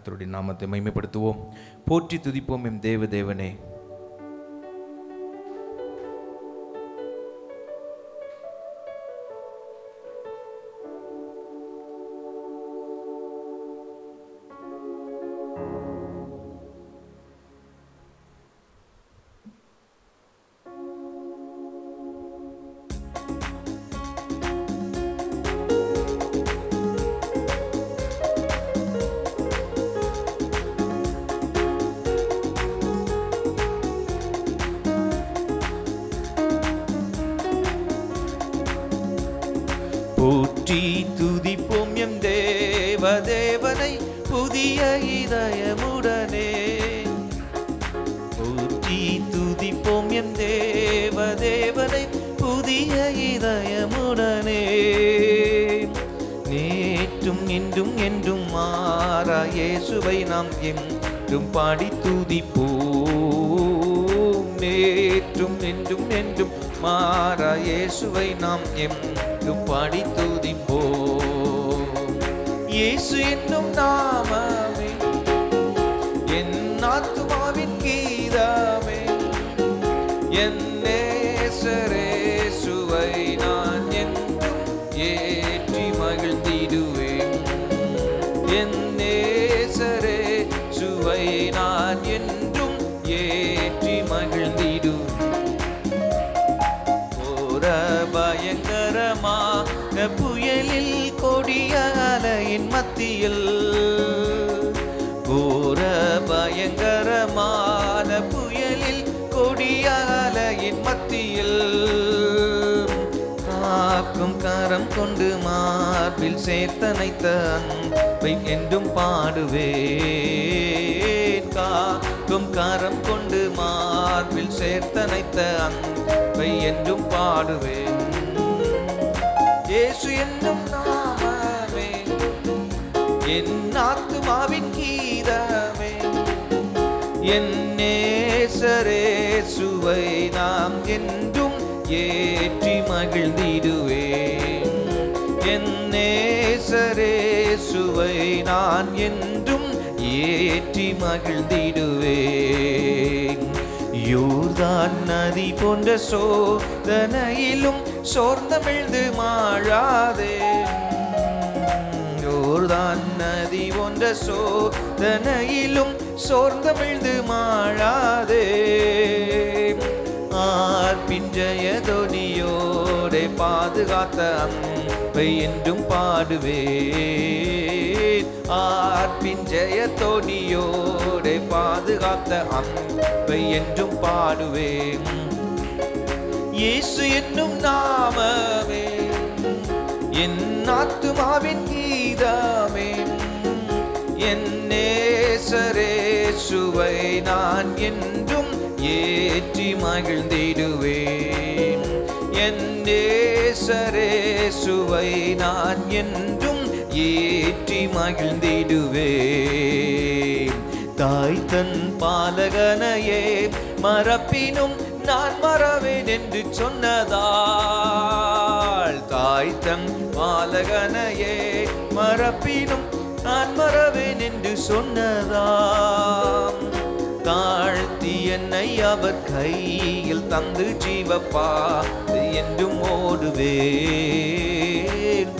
கர்த்தருடைய நாமத்தை மகிமைப்படுத்துவோம். போற்றி துதிப்போம் எம் தேவ தேவனே. போற்றி துதிப்போம் எம் தேவ தேவனை புதிய இதயமுடனே. போற்றி துதிப்போம் எம் தேவ தேவனை புதிய இதயமுடனே. நேற்றும் இன்றும் என்றும் மாறா இயேசுவை நாம் என்றும் பாடி துதிப்போம். நேற்றும் இன்றும் என்றும் மாறா இயேசுவை நாம் என்றும் பாடி துதிப்போம். இயேசு என்னும் நாமமே என் ஆத்துமாவின் கீதமே. என் நேசரேசுவை நான் என்றும் ஏற்றி மகிழ்ந்திடுவேன். என் நேசரேசுவை நான் என்றும் ஏற்றி மகிழ்ந்திடுவேன். பயங்கரமான புயலில் கொடிய அலையின் மத்தியில், கோர பயங்கரமான புயலில் கொடிய அலையின் மத்தியில், காக்கும் கரம் கொண்டு மார்பில் சேர்த்தனைத்த அன்பை என்றும் பாடுவேன். காக்கும் கரம் கொண்டு மார்பில் சேர்த்தனைத்த அன்பை என்றும் பாடுவேன். இயேசு என்னும் நாமமே என் ஆத்துமாவின் கீதமே. என் நேசரேசுவை நாம் என்றும் ஏற்றி மகிழ்ந்திடுவேன். என் நேசரேசுவை நான் என்றும் ஏற்றி மகிழ்ந்திடுவேன். யோர்தான் நதி போன்ற சோதனையிலும் சோர்ந்தமிழ்ந்து மாழாதே. யோர்தான் நதி போன்ற சோதனையிலும் சோர்ந்தமிழ்ந்து மாழாதே. ஆர்ப்பின் ஜெயதொனியோட பாதுகாத்த அன்பை என்றும் பாடுவேன். ஆர்ப்பின் ஜெயதொனியோட பாதுகாத்த அன்பை என்றும் பாடுவேன். இயேசு என்னும் நாமமே என் ஆத்துமாவின் கீதமே. என் நேசரேசுவை நான் என்றும் ஏற்றி மகிழ்ந்திடுவேன். என் நேசரேசுவை நான் என்றும் ஏற்றி மகிழ்ந்திடுவேன். தாய் தன் பாலகனையே மறப்பினும் நான் மறவேன் என்று சொன்னதால், தாய் தன் பாலகனையே மறப்பினும் நான் மறவேன் என்று சொன்னதாம், தாழ்த்தி என்னை அவர் கையில் தந்து ஜீவப்பாதை என்றும் ஓடுவேன்.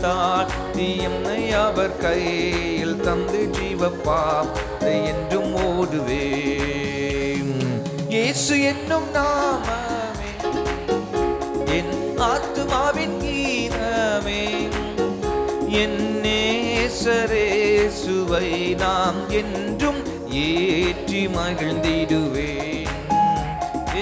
தாழ்த்தி என்னை அவர் கையில் தந்து ஜீவப்பாதை என்றும் ஓடுவேன். இயேசு என்னும் நாமமே என் ஆத்துமாவின் கீதமே. என் நேசரேசுவை நாம் என்றும் ஏற்றி மகிழ்ந்திடுவேன்.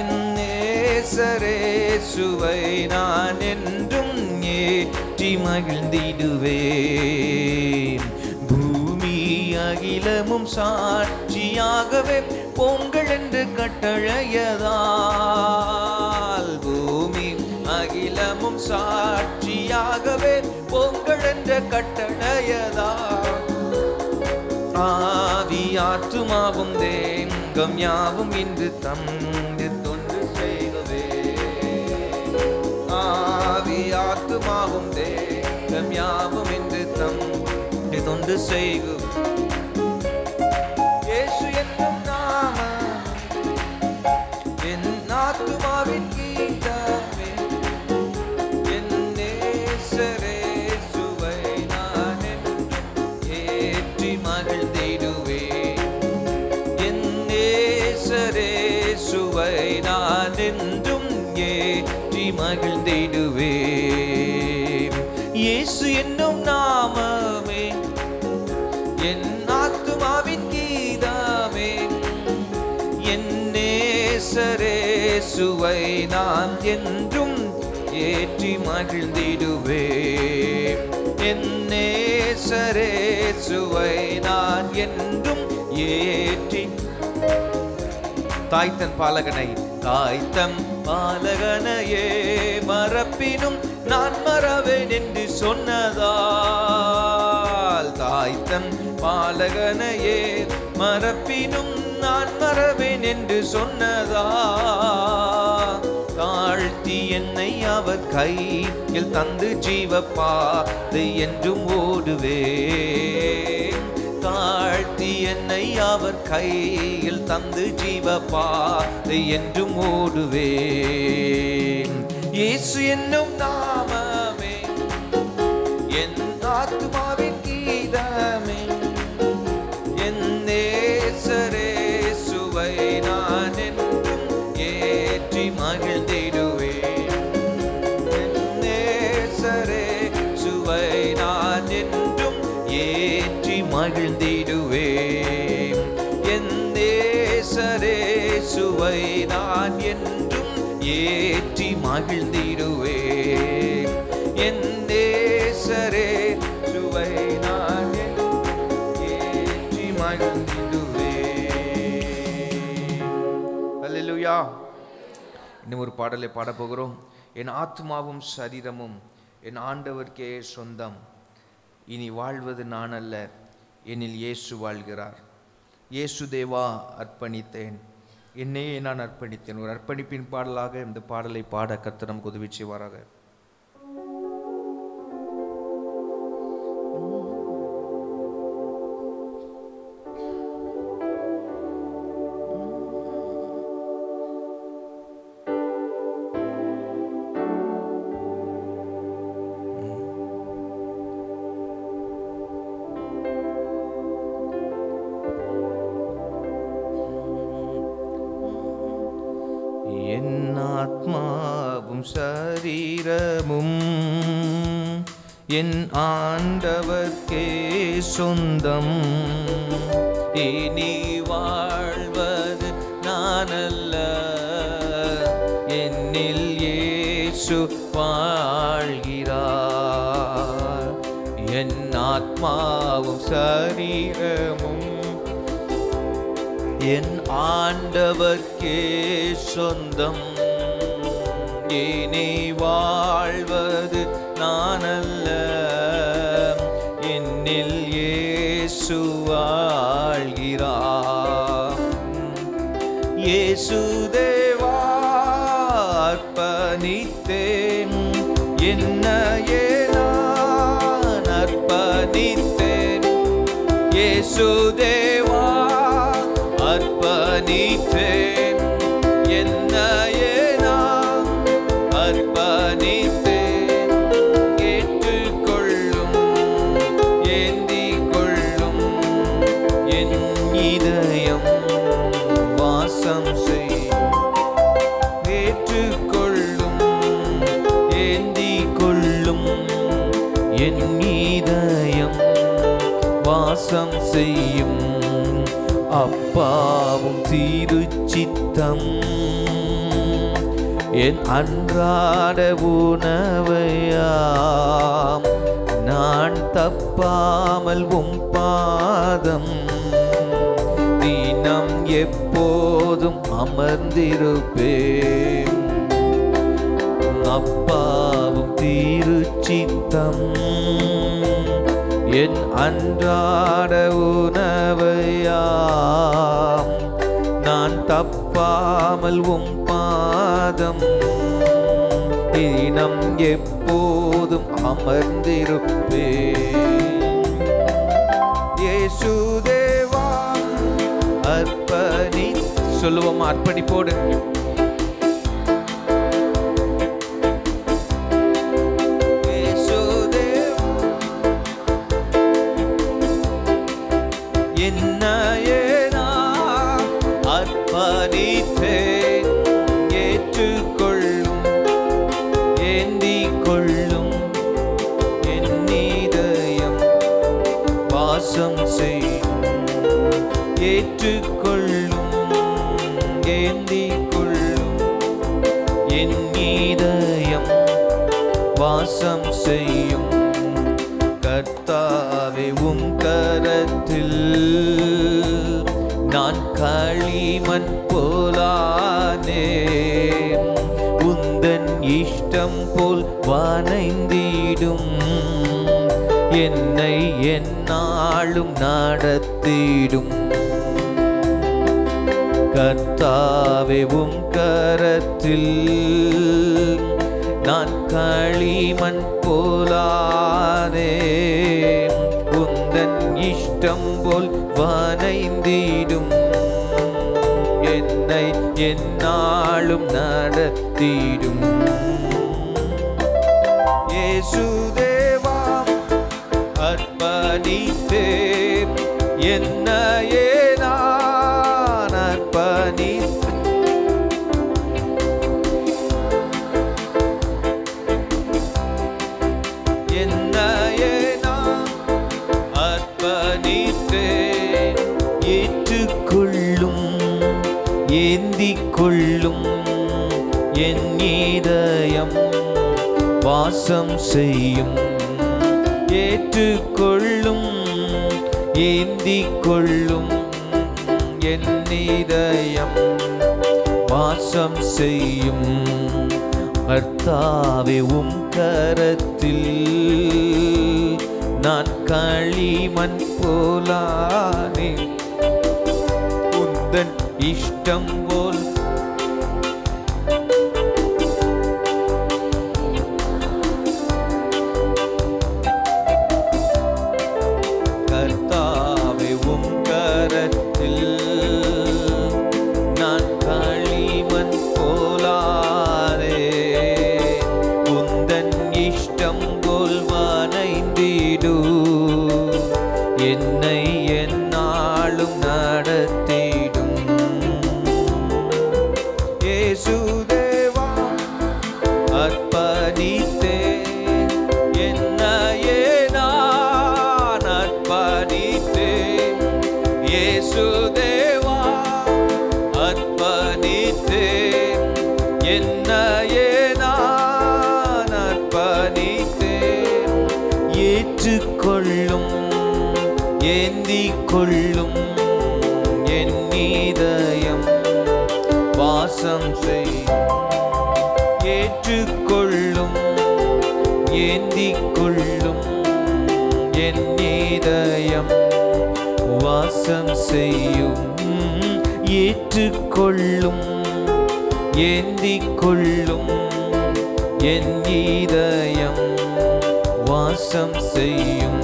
என் நேசரேசுவை நான் என்றும் ஏற்றி மகிழ்ந்திடுவேன். பூமி அகிலமும் சாட்சியாகவே பொங்கல் என்று கட்டளையதால், பூமி அகிலமும் சாட்சியாகவே பொங்கல் என்ற கட்டளையதால், ஆவி ஆத்துமாவும் தேங்கம் யாவும் இன்று தந்து தொண்டு செய்கவே. ஆவி ஆத்துமாவும் தேங்கம் யாவும் இன்று தந்து தொண்டு செய்கு. நான் என்றும் ஏற்றி மகிழ்ந்திடுவேன். இயேசு என்னும் நாமமே என் ஆத்துமாவின் கீதமே, என் நேசரேசுவை நான் என்றும் ஏற்றி மகிழ்ந்திடுவேன். என் நேசரேசுவை நான் என்றும் ஏற்றி. தாய்த்தன் பாலகனையே மறப்பினும் நான் மறவேன் என்று சொன்னதால், தாய்த்தன் பாலகனையே மறப்பினும் நான் மறவேன் என்று சொன்னதால், தாழ்த்தி என்னை அவர் கையில் தந்து ஜீவப்பாதை என்றும் ஓடுவேன். தாழ்த்தி என்னை அவர் கையில் தந்து ஜீவப்பாதை என்றும் ஓடுவேன். இயேசு என்னும் நாமமே என் ஆத்துமாவின் கீதமே, என் நேசரேசுவை நான் என்றும் ஏற்றி மகிழ்ந்திடுவேன். என் நேசரேசுவை நான் என்றும் ஏற்றி மகிழ்ந்திடுவேன். என் நேசரேசுவை நான் என்றும் ஏற்றி மகிழ்ந்திடுவேன். என் நேசரேசுவை நான் ஏற்றி மகிழ்ந்திடுவேன். அல்லேலூயா. இன்னும் ஒரு பாடலை பாடப் போகிறோம். என் ஆத்மாவும் சரீரமும் என் ஆண்டவர்க்கே சொந்தம், இனி வாழ்வது நான் அல்ல, என்னில் இயேசு வாழ்கிறார். இயேசு தேவா அர்ப்பணித்தேன், என்னையே நான் அர்ப்பணித்தேன். ஒரு அர்ப்பணிப்பின் பாடலாக இந்த பாடலை பாட கர்த்தர் நமக்கு உதவி செய்வாராக. என் ஆத்மாவும் சரீரமும் என் ஆண்டவர்க்கே சொந்தம், இனி வாழ்வது நான் அல்ல, என்னில் இயேசு வாழ்கிறார். என் ஆத்மாவும் சரீரமும் என் ஆண்டவர்க்கே சொந்தம், இனி வாழ்வது நான் அல்ல, என்னில் இயேசு வாழ்கிறார். இயேசு தேவா அர்ப்பணித்தேன், என்னையே நான் அர்ப்பணித்தேன். இயேசு தேவா அர்ப்பணித்தேன், என்னையே நான் அர்ப்பணித்தேன். ஏற்றுக்கொள்ளும் ஏந்திக் கொள்ளும் என் இதயம் வாசம் செய்யும். ஏற்றுக்கொள்ளும் ஏந்திக் கொள்ளும் என் இதயம் வாசம் செய்யும். அப்பாவும் திருச்சித்தம் என் அன்றாட உணவையாம், நான் தப்பாமல் உம் பாதம் தினம் எப்போதும் அமர்ந்திருப்பேன். அப்பாவும் திருச்சித்தம் என் அன்றாட உணவையாம், நான் தப்பாமல் உம் பாதம் தினம் எப்போதும் அமர்ந்திருப்பேன். இயேசு தேவா அர்ப்பணி சொல்லுவோம், அர்ப்பணிப்போடு. என்னையே நான் அர்ப்பணித்தேன், ஏந்திக் கொள்ளும் என் இதயம் வாசம் செய்யும் கர்த்தாவே உம் கரத்தில் நான் களிமண் போலானேன் உந்தன் இஷ்டம் போல் வனைந்திடும் என்னை எந்நாளும் நடத்திடும் கர்த்தாவே உம் கரத்தில் நான் களிமண் போலானேன் உந்தன் இஷ்டம் போல் வனைந்திடும் என்னை எந்நாளும் நடத்திடும் இயேசுதேவா அர்ப்பணித்தேன் என்னையே நான் அர்ப்பணித்தேன் என்னையே நான் அர்ப்பணித்தேன் ஏற்றுக்கொள்ளும் ஏந்திக் கொள்ளும் என் இதயம் வாசம் செய்யும் ஏற்றுக்கொள்ளும் ஏந்திக் கொள்ளும் என் இதயம் வாசம் செய்யும் கர்த்தாவே உம் கரத்தில் நான் களிமண் போலானே உந்தன் இஷ்டம் போல் கர்த்தாவே உம் கரத்தில் நான் களிமண் போலானே உந்தன் இஷ்டம் போல் வனைந்திடு என்னை எந்நாளும் நடத்திடும் இயேசுதேவா அர்ப்பணித்தேன் என்னையே நான் அர்ப்பணித்தேன் இயேசுதேவா அர்ப்பணித்தேன் என்னையே நான் அர்ப்பணித்தேன் ஏற்றுக்கொள்ளும் ஏந்திக் கொள்ளும் என் இதயம் வாசம் செய்யும் ஏற்றுக்கொள்ளும் ஏந்திக் கொள்ளும் என் இதயம் வாசம் செய்யும் ஏற்றுக்கொள்ளும் ஏந்திக் கொள்ளும் என் இதயம் வாசம் செய்யும்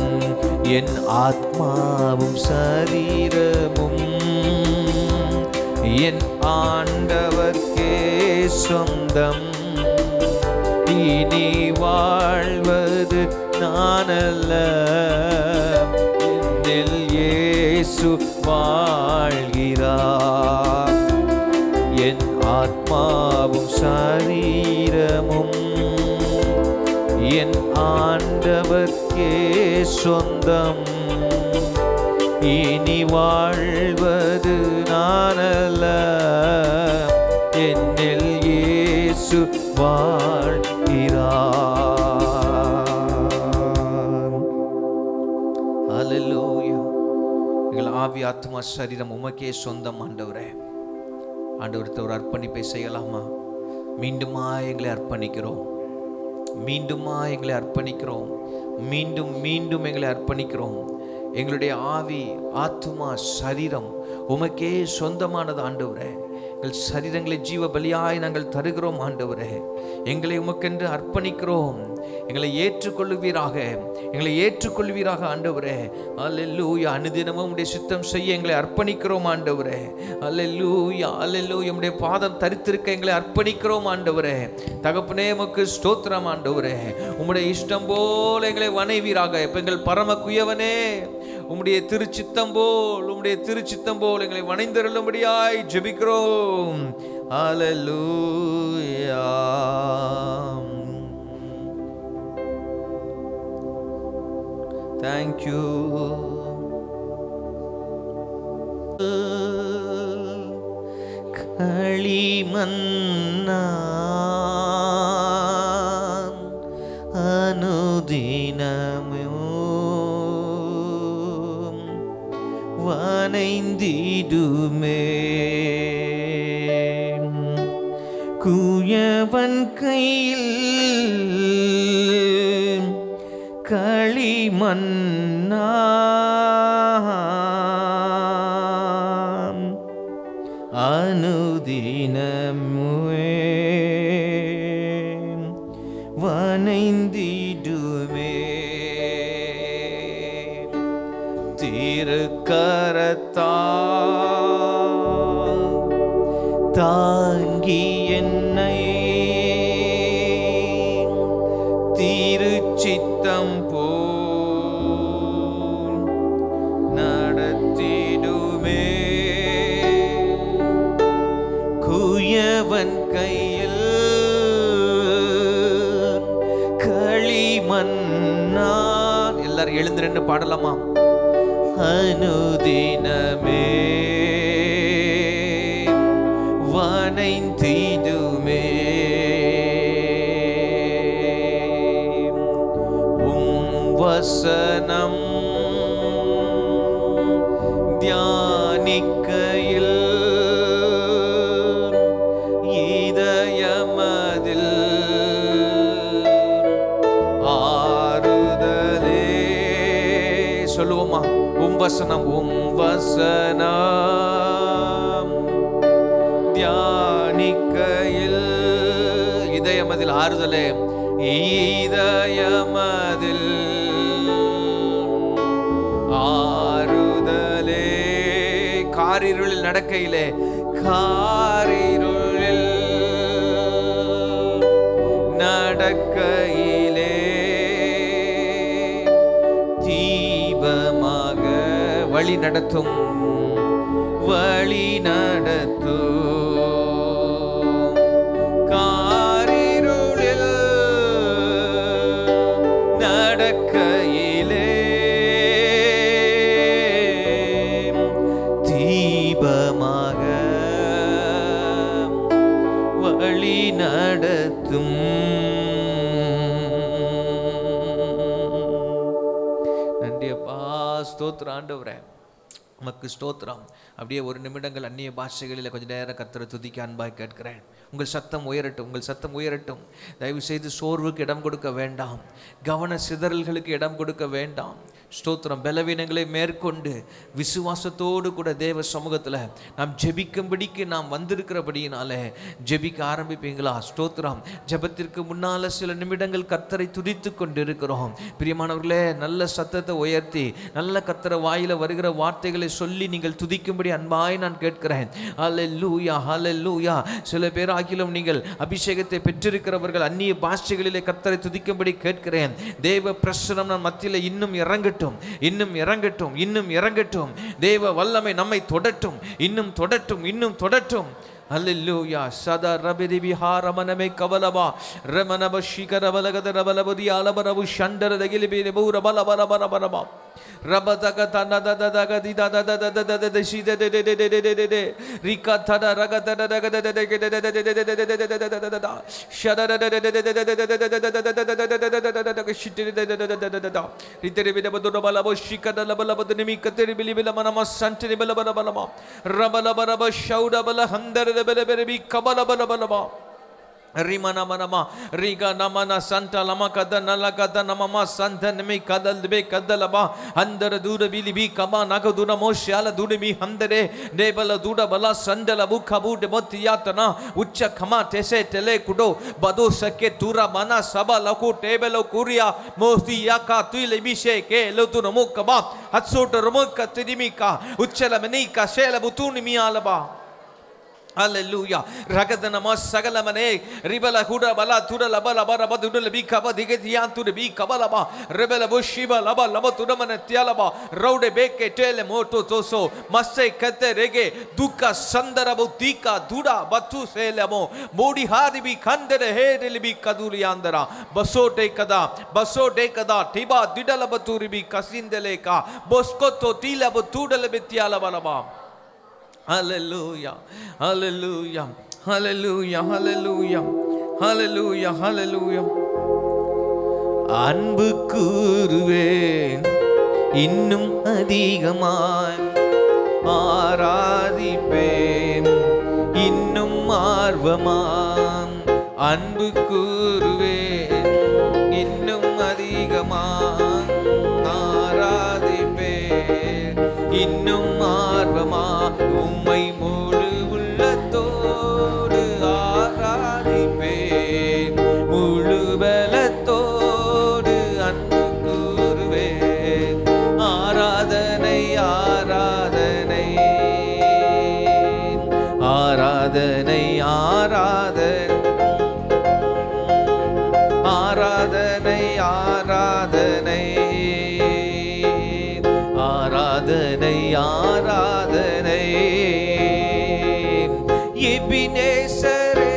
என் ஆத்மாவும் சரீரமும் என் ஆண்டவர்க்கே சொந்தம் இனி வாழ்வது நானல்ல என்னில் இயேசு வாழ்கிறார் என் ஆத்மாவும் சரீரமும் என் ஆண்டவர்க்கே சொந்தம் இனி வாழ்வது நானல்ல என்னில் இயேசு வாழ்கிறார். ஹல்லேலூயா. எங்கள் ஆவி ஆத்மா சரீரம் உமக்கே சொந்தம் ஆண்டவரே. ஆண்டவரத்தை ஒரு அர்ப்பணிப்பை செய்யலாமா? மீண்டுமா எங்களை அர்ப்பணிக்கிறோம், மீண்டுமா எங்களை அர்ப்பணிக்கிறோம், மீண்டும் மீண்டும் எங்களை அர்ப்பணிக்கிறோம். எங்களுடைய ஆவி ஆத்துமா சரீரம் உமக்கே சொந்தமானது ஆண்டவரே. எங்கள் சரீரங்களை ஜீவ பலியாய் நாங்கள் தருகிறோம் ஆண்டவரே. எங்களை உமக்கென்று அர்ப்பணிக்கிறோம். எங்களை ஏற்றுக்கொள்ளுவீராக, எங்களை ஏற்றுக்கொள்வீராக ஆண்டவரே. அல்லேலூயா. அனுதினமும் உடைய சித்தம் செய்ய எங்களை அர்ப்பணிக்கிறோம் ஆண்டவரே. அல்லேலூயா அல்லேலூயா. உம்முடைய பாதம் தரித்திருக்க எங்களை அர்ப்பணிக்கிறோம் ஆண்டவரே. தகப்பனே உமக்கு ஸ்தோத்திரம் ஆண்டவரே. உம்முடைய இஷ்டம் போல எங்களை வணைவீராக. இப்ப எங்கள் பரம குயவனே, உம்முடைய திருச்சித்தம் போல் எங்களை வணைந்தருளும்படியாய் ஜெபிக்கிறோம். அல்லேலூயா. Thank you. அழிமன்னான் அனுதினமும் வனைந்திடுமே குயவன் கையில் களிமன்னான் அனுதினமுமே வனைந்திடுமே திருக்கரத்தால் தாங்கி என்னை திருச்சித்தம் போல் நடத்திடுமே குயவன் கையில் களிமன்னான். எல்லாரும் எழுந்து நின்று பாடலாமா? அனுதினமே வனைந்திடுமே வசனம் தியானிக்கையில் இதயமதில் ஆறுதலே. சொல்லுவோமா? வசனம் வசனம் தியானிக்கையில் இதயமதில் ஆறுதலே இதயமதில் ஆறுதலே. காரிருளில் நடக்கையிலே காரிருளில் நடக்கையிலே தீபமாக வழி நடத்தும் வழி நடத்தும் காரிருளில் நடக்கையிலே தீபமாக வழி நடத்தும். நன்றி அப்பா, ஸ்தோத்திரம் ஆண்டவரே, உமக்கு ஸ்தோத்திரம். அப்படியே ஒரு நிமிடங்கள் அந்நிய பாஷைகளில் கொஞ்சம் நேரம் கர்த்தரை துதிக்க அன்பாய் கேட்கிறேன். உங்கள் சத்தம் உயரட்டும், உங்கள் சத்தம் உயரட்டும். தயவு செய்து சோர்வுக்கு இடம் கொடுக்க வேண்டாம், கவன சிதறல்களுக்கு இடம் கொடுக்க வேண்டாம். ஸ்தோத்திரம். பலவீனங்களை மேற்கொண்டு விசுவாசத்தோடு கூட தேவ சமூகத்தில் நாம் ஜெபிக்கும்படிக்கு நாம் வந்திருக்கிறபடியினாலே ஜெபிக்க ஆரம்பிப்பீங்களா? ஸ்தோத்திரம். ஜெபத்திற்கு முன்னால் சில நிமிடங்கள் கர்த்தரை துதித்து கொண்டு இருக்கிறோம். பிரியமானவர்களே, நல்ல சத்தத்தை உயர்த்தி நல்ல கர்த்தரை வாயில வருகிற வார்த்தைகளை சொல்லி நீங்கள் துதிக்கும்படி அன்பாய் நான் கேட்கிறேன். ஹல்லேலூயா, ஹல்லேலூயா. சில பேர் ஆகிலும் நீங்கள் அபிஷேகத்தை பெற்றிருக்கிறவர்கள் அந்நிய பாஷைகளிலே கர்த்தரை துதிக்கும்படி கேட்கிறேன். தேவ பிரசன்னம் நம் மத்தியில் இன்னும் இறங்கட்டும், இன்னும் இறங்கட்டும், இன்னும் இறங்கட்டும். தேவ வல்லமை நம்மை தொடட்டும், இன்னும் தொடட்டும், இன்னும் தொடட்டும். Hallelujah. Sada rabidi bihara maname kavalaba remanaba shikara balagada rabalabudi alabarabu shandara dagilibi nebura balabara balabara rabadaga tana da da da di da da da da da da da shi de de de de de de de de rika thada raga da da da da da da da shada da da da da da da shit da da da da ritere bida badura balabo shikada labalabad nimi kateri bilibila manama santeni balabara balaba rabalabara shauda bala handar Beleberebi kabala bala bala ba rimana manama riga namana santa lama kada nala kada namama santa nemi kadal be kadalaba andara duda bilibi kama naga duda moshala duda mi handare nebala duda bala sandala bukhabu de motiyatana uccha khama tese tele kudo bado sakke tura mana saba laku tebelo kuria mostiyaka tuile bishe ke lotu nomukaba hatsota romukka tidimika ucchala menika shela butuni mi alaba. Hallelujah. Ragadana sagalamane ribala huda bala tuda laba laba laba tuda labi kaba digetiyan tuda bi kaba laba rebela bushiba laba laba tuda manatya laba raude beke tele moto toso masse kate rege duka sandara butika duda batu selamo modi hadi bi khandere hedeli bi kaduli andara basote kada tiba didala baturi bi kasindele ka boskoto tila butuda lebetya laba laba. ஹல்லேலூயா ஹல்லேலூயா ஹல்லேலூயா ஹல்லேலூயா ஹல்லேலூயா ஹல்லேலூயா. அன்பு கூறுவேன் இன்னும் அதிகமாய், ஆராதிப்பேன் இன்னும் ஆர்வமாம். அன்பு கூறுவேன் இன்னும் அதிகமாய், ஆராதிப்பேன் இன்னும் ஆர்வமா. உம்மை முழு உள்ளத்தோடு ஆராதிப்பேன், முழு பலத்தோடு அன்பு கூறுவேன். ஆராதனை ஆராதனை ஆராதனை ஆராதனை ஆராதனை ஆராதனை ஆராதனை. எபினேசரே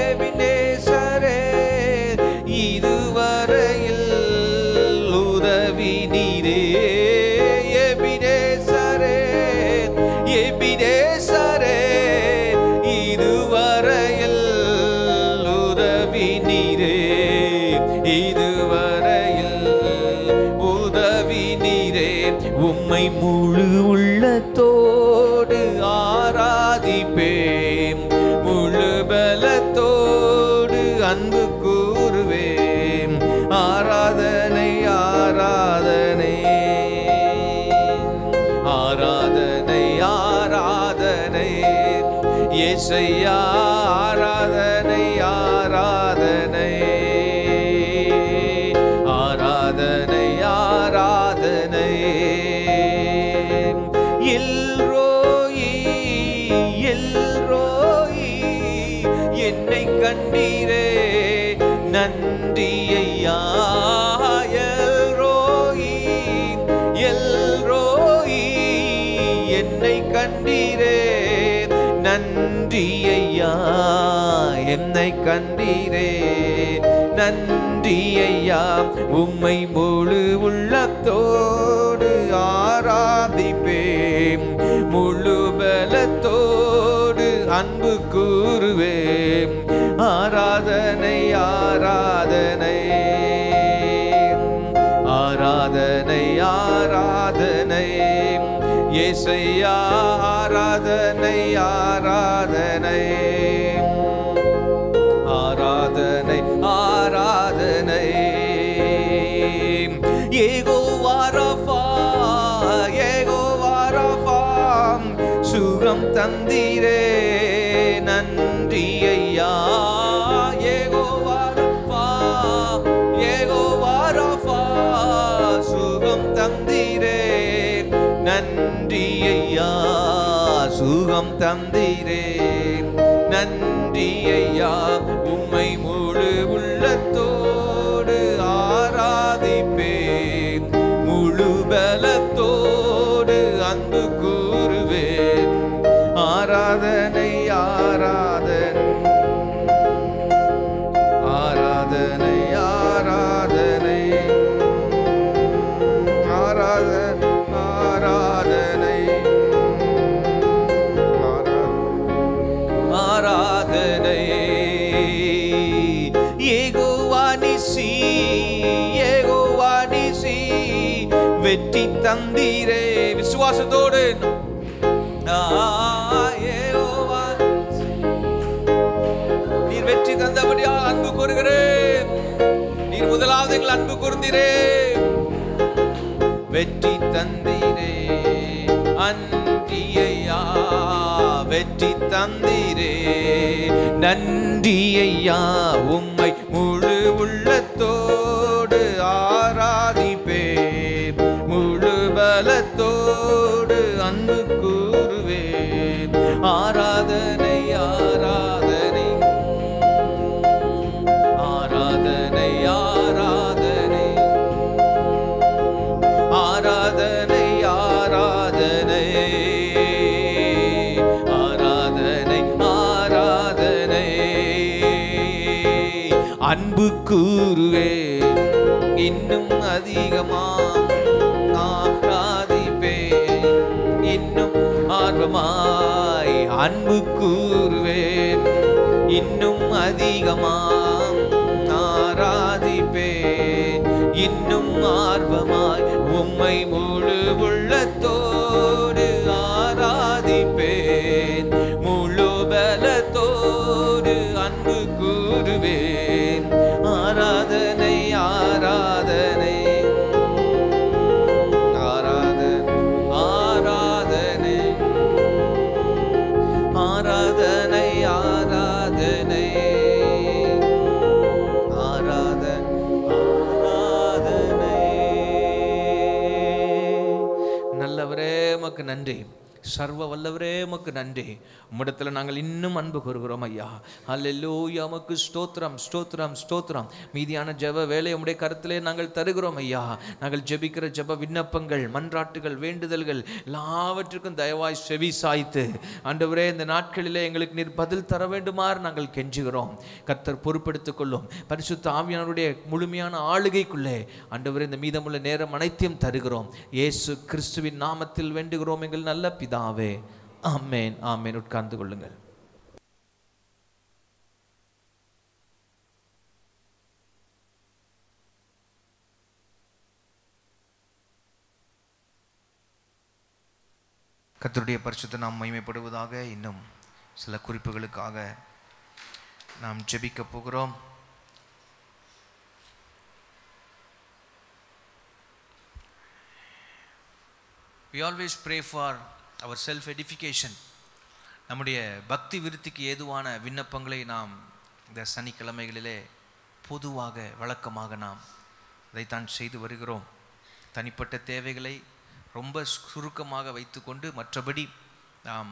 எபினேசரே, இதுவரையில் உதவி நீரே. எபினேசரே எபினேசரே, இதுவரையில் உதவி நீரே. இதுவரையில் உதவி நீரே. உம்மை முழு உள்ளத்தோடு ஆராதிப்பேன், முழு பலத்தோடு அன்பு கூறுவேன். ஆராதனை ஆராதனை ஆராதனை ஆராதனை. இயேசையா ஆராதனை ஆராதனை ஆராதனை ஆராதனை. எல்ரோயி எல்ரோயி, என்னை கண்டீரே நன்றி ஐயா. எல்ரோயி எல்ரோயி, என்னை கண்டீரே நன்றி ஐயா. என்னை கண்டீரே நன்றி ஐயா. உம்மை முழு உள்ளத்தோடு ஆராதிப்பேன், முழு பலத்தோடு அன்பு கூறுவேன். ஆராதனை ஆராதனை ஆராதனை ஆராதனை. இயேசையா ஆராதனை ஆராதனை ஆராதனை ஆராதனை. யெகோவா ரஃபா யெகோவா ரஃபா, சுகம் தந்தீரே நன்றி ஐயா. யெகோவா ரஃபா யெகோவா ரஃபா, சுகம் தந்தீரே நன்றி ஐயா. சுகம் தந்தீரே நன்றி ஐயா. உம்மை முழு உள்ளத்தோடு ஆராதிப்பேன், முழு பலத்தோடு அன்பு கூறுவேன். ஆராதனை ஆராதனை ஆராதனை ஆராதனை ஆராதனை ஆராதனை ஆராதனை. யெகோவா நிசி யெகோவா நிசி, வெற்றி தந்தீரே. விசுவாசத்தோடு யெகோவா, நீர் வெற்றி தந்தபடியால் அன்பு கூறுகிறேன். நீர் முதலாவது எங்கள் அன்பு கூர்ந்தீரே. வெற்றி தந்தீரே நன்றி ஐயா. வெற்றி தந்தீரே நன்றி ஐயா. உம்மை முழு உள்ளத்தோடு ஆராதிப்பேன், முழு பலத்தோடு அன்பு கூறுவேன். ஆராதனை ஆராதனை ஆராதனை ஆராதனை ஆராதனை ஆராதனை ஆராதனை ஆராதனை. அன்பு கூறுவேன் இன்னும் அதிகமா, ஆராதிப்பேன் இன்னும் ஆர்வமாய் அன்பு கூறுவேன், இன்னும் அதிகமாய் ஆராதிப்பேன், இன்னும் ஆர்வமாய் உம்மை முழு உள்ளத்தோடு ஆராதிப்பேன், முழு பலத்தோடு அன்பு கூறுவேன். ஆராதனை ஆராதனை ஆராதனை ஆராதனை ஆராதனை. நல்லவரே உமக்கு நன்றி, சர்வ வல்லவரே உமக்கு நன்றி. உம்மிடத்தில் நாங்கள் இன்னும் அன்பு கூறுகிறோம் ஐயா. அல்லேலூயா, உமக்கு ஸ்தோத்திரம் ஸ்தோத்திரம் ஸ்தோத்திரம். மீதியான ஜெப வேலை உம்முடைய கருத்திலே நாங்கள் தருகிறோம் ஐயா. நாங்கள் ஜெபிக்கிற ஜெப விண்ணப்பங்கள், மன்றாட்டுகள், வேண்டுதல்கள் எல்லாவற்றுக்கும் தயவாய் செவி சாய்த்து ஆண்டவரே இந்த நாட்களிலே எங்களுக்கு நீர் பதில் தர வேண்டுமாறு நாங்கள் கெஞ்சுகிறோம். கர்த்தர் பொறுப்பெடுத்துக் கொள்ளும். பரிசுத்த ஆவியானவருடைய முழுமையான ஆளுகைக்குள்ளே ஆண்டவரே இந்த மீதமுள்ள நேரம் அனைத்தையும் தருகிறோம். இயேசு கிறிஸ்துவின் நாமத்தில் வேண்டுகிறோம் எங்கள் நல்ல பிதாவே. ஆமென் ஆமென். உட்கார்ந்து கொள்ளுங்கள். கர்த்தருடைய பரிசுத்த நாமம் மகிமைப்படுவதாக. இன்னும் சில குறிப்புகளுக்காக நாம் ஜெபிக்க போகிறோம். We always pray for our self edification. நம்முடைய பக்தி விருத்திக்கு ஏதுவான விண்ணப்பங்களை நாம் இந்த சனிக்கிழமைகளிலே பொதுவாக வழக்கமாக நாம் அதைத்தான் செய்து வருகிறோம். தனிப்பட்ட தேவைகளை ரொம்ப சுருக்கமாக வைத்துக்கொண்டு மற்றபடி நாம்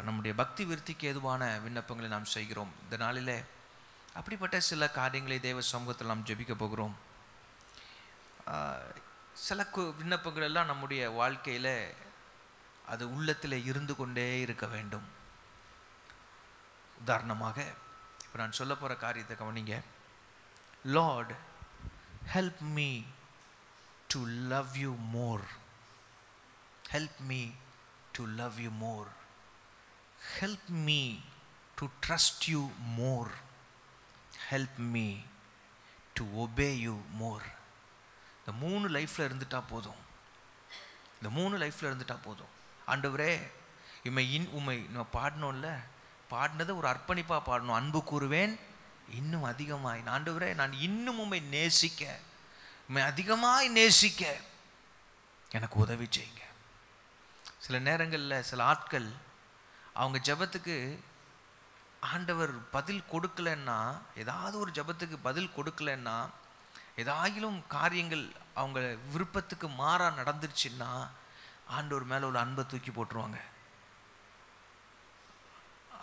நம்முடைய பக்தி விருத்திக்கு ஏதுவான விண்ணப்பங்களை நாம் செய்கிறோம். இந்த நாளிலே அப்படிப்பட்ட சில காரியங்களை தேவ சமூகத்தில் நாம் ஜெபிக்க போகிறோம். சில விண்ணப்பங்கள் எல்லாம் நம்முடைய வாழ்க்கையில் அது உள்ளத்தில் இருந்து கொண்டே இருக்க வேண்டும். உதாரணமாக இப்போ நான் சொல்ல போகிற காரியத்தை கவனிங்க. Lord help me to love you more. Help me to love you more. Help me to trust you more. Help me to obey you more. இந்த 3 லைஃப்பில் இருந்துட்டா போதும். இந்த 3 லைஃப்பில் இருந்துட்டா போதும். ஆண்டவரே உம்மை நம்ம பாடணும்ல, பாடினதை ஒரு அர்ப்பணிப்பாக பாடணும். அன்பு கூறுவேன் இன்னும் அதிகமாய். ஆண்டவரே நான் இன்னும் உம்மை நேசிக்க, உம்மை அதிகமாய் நேசிக்க எனக்கு உதவி செய்யுங்க. சில நேரங்களில் சில ஆட்கள் அவங்க ஜெபத்துக்கு ஆண்டவர் பதில் கொடுக்கலன்னா, ஏதாவது ஒரு ஜெபத்துக்கு பதில் கொடுக்கலன்னா, ஏதாயிலும் காரியங்கள் அவங்க விருப்பத்துக்கு மாறாக நடந்துருச்சுன்னா ஆண்டவர் மேலே உள்ள அன்பை தூக்கி போட்டுருவாங்க.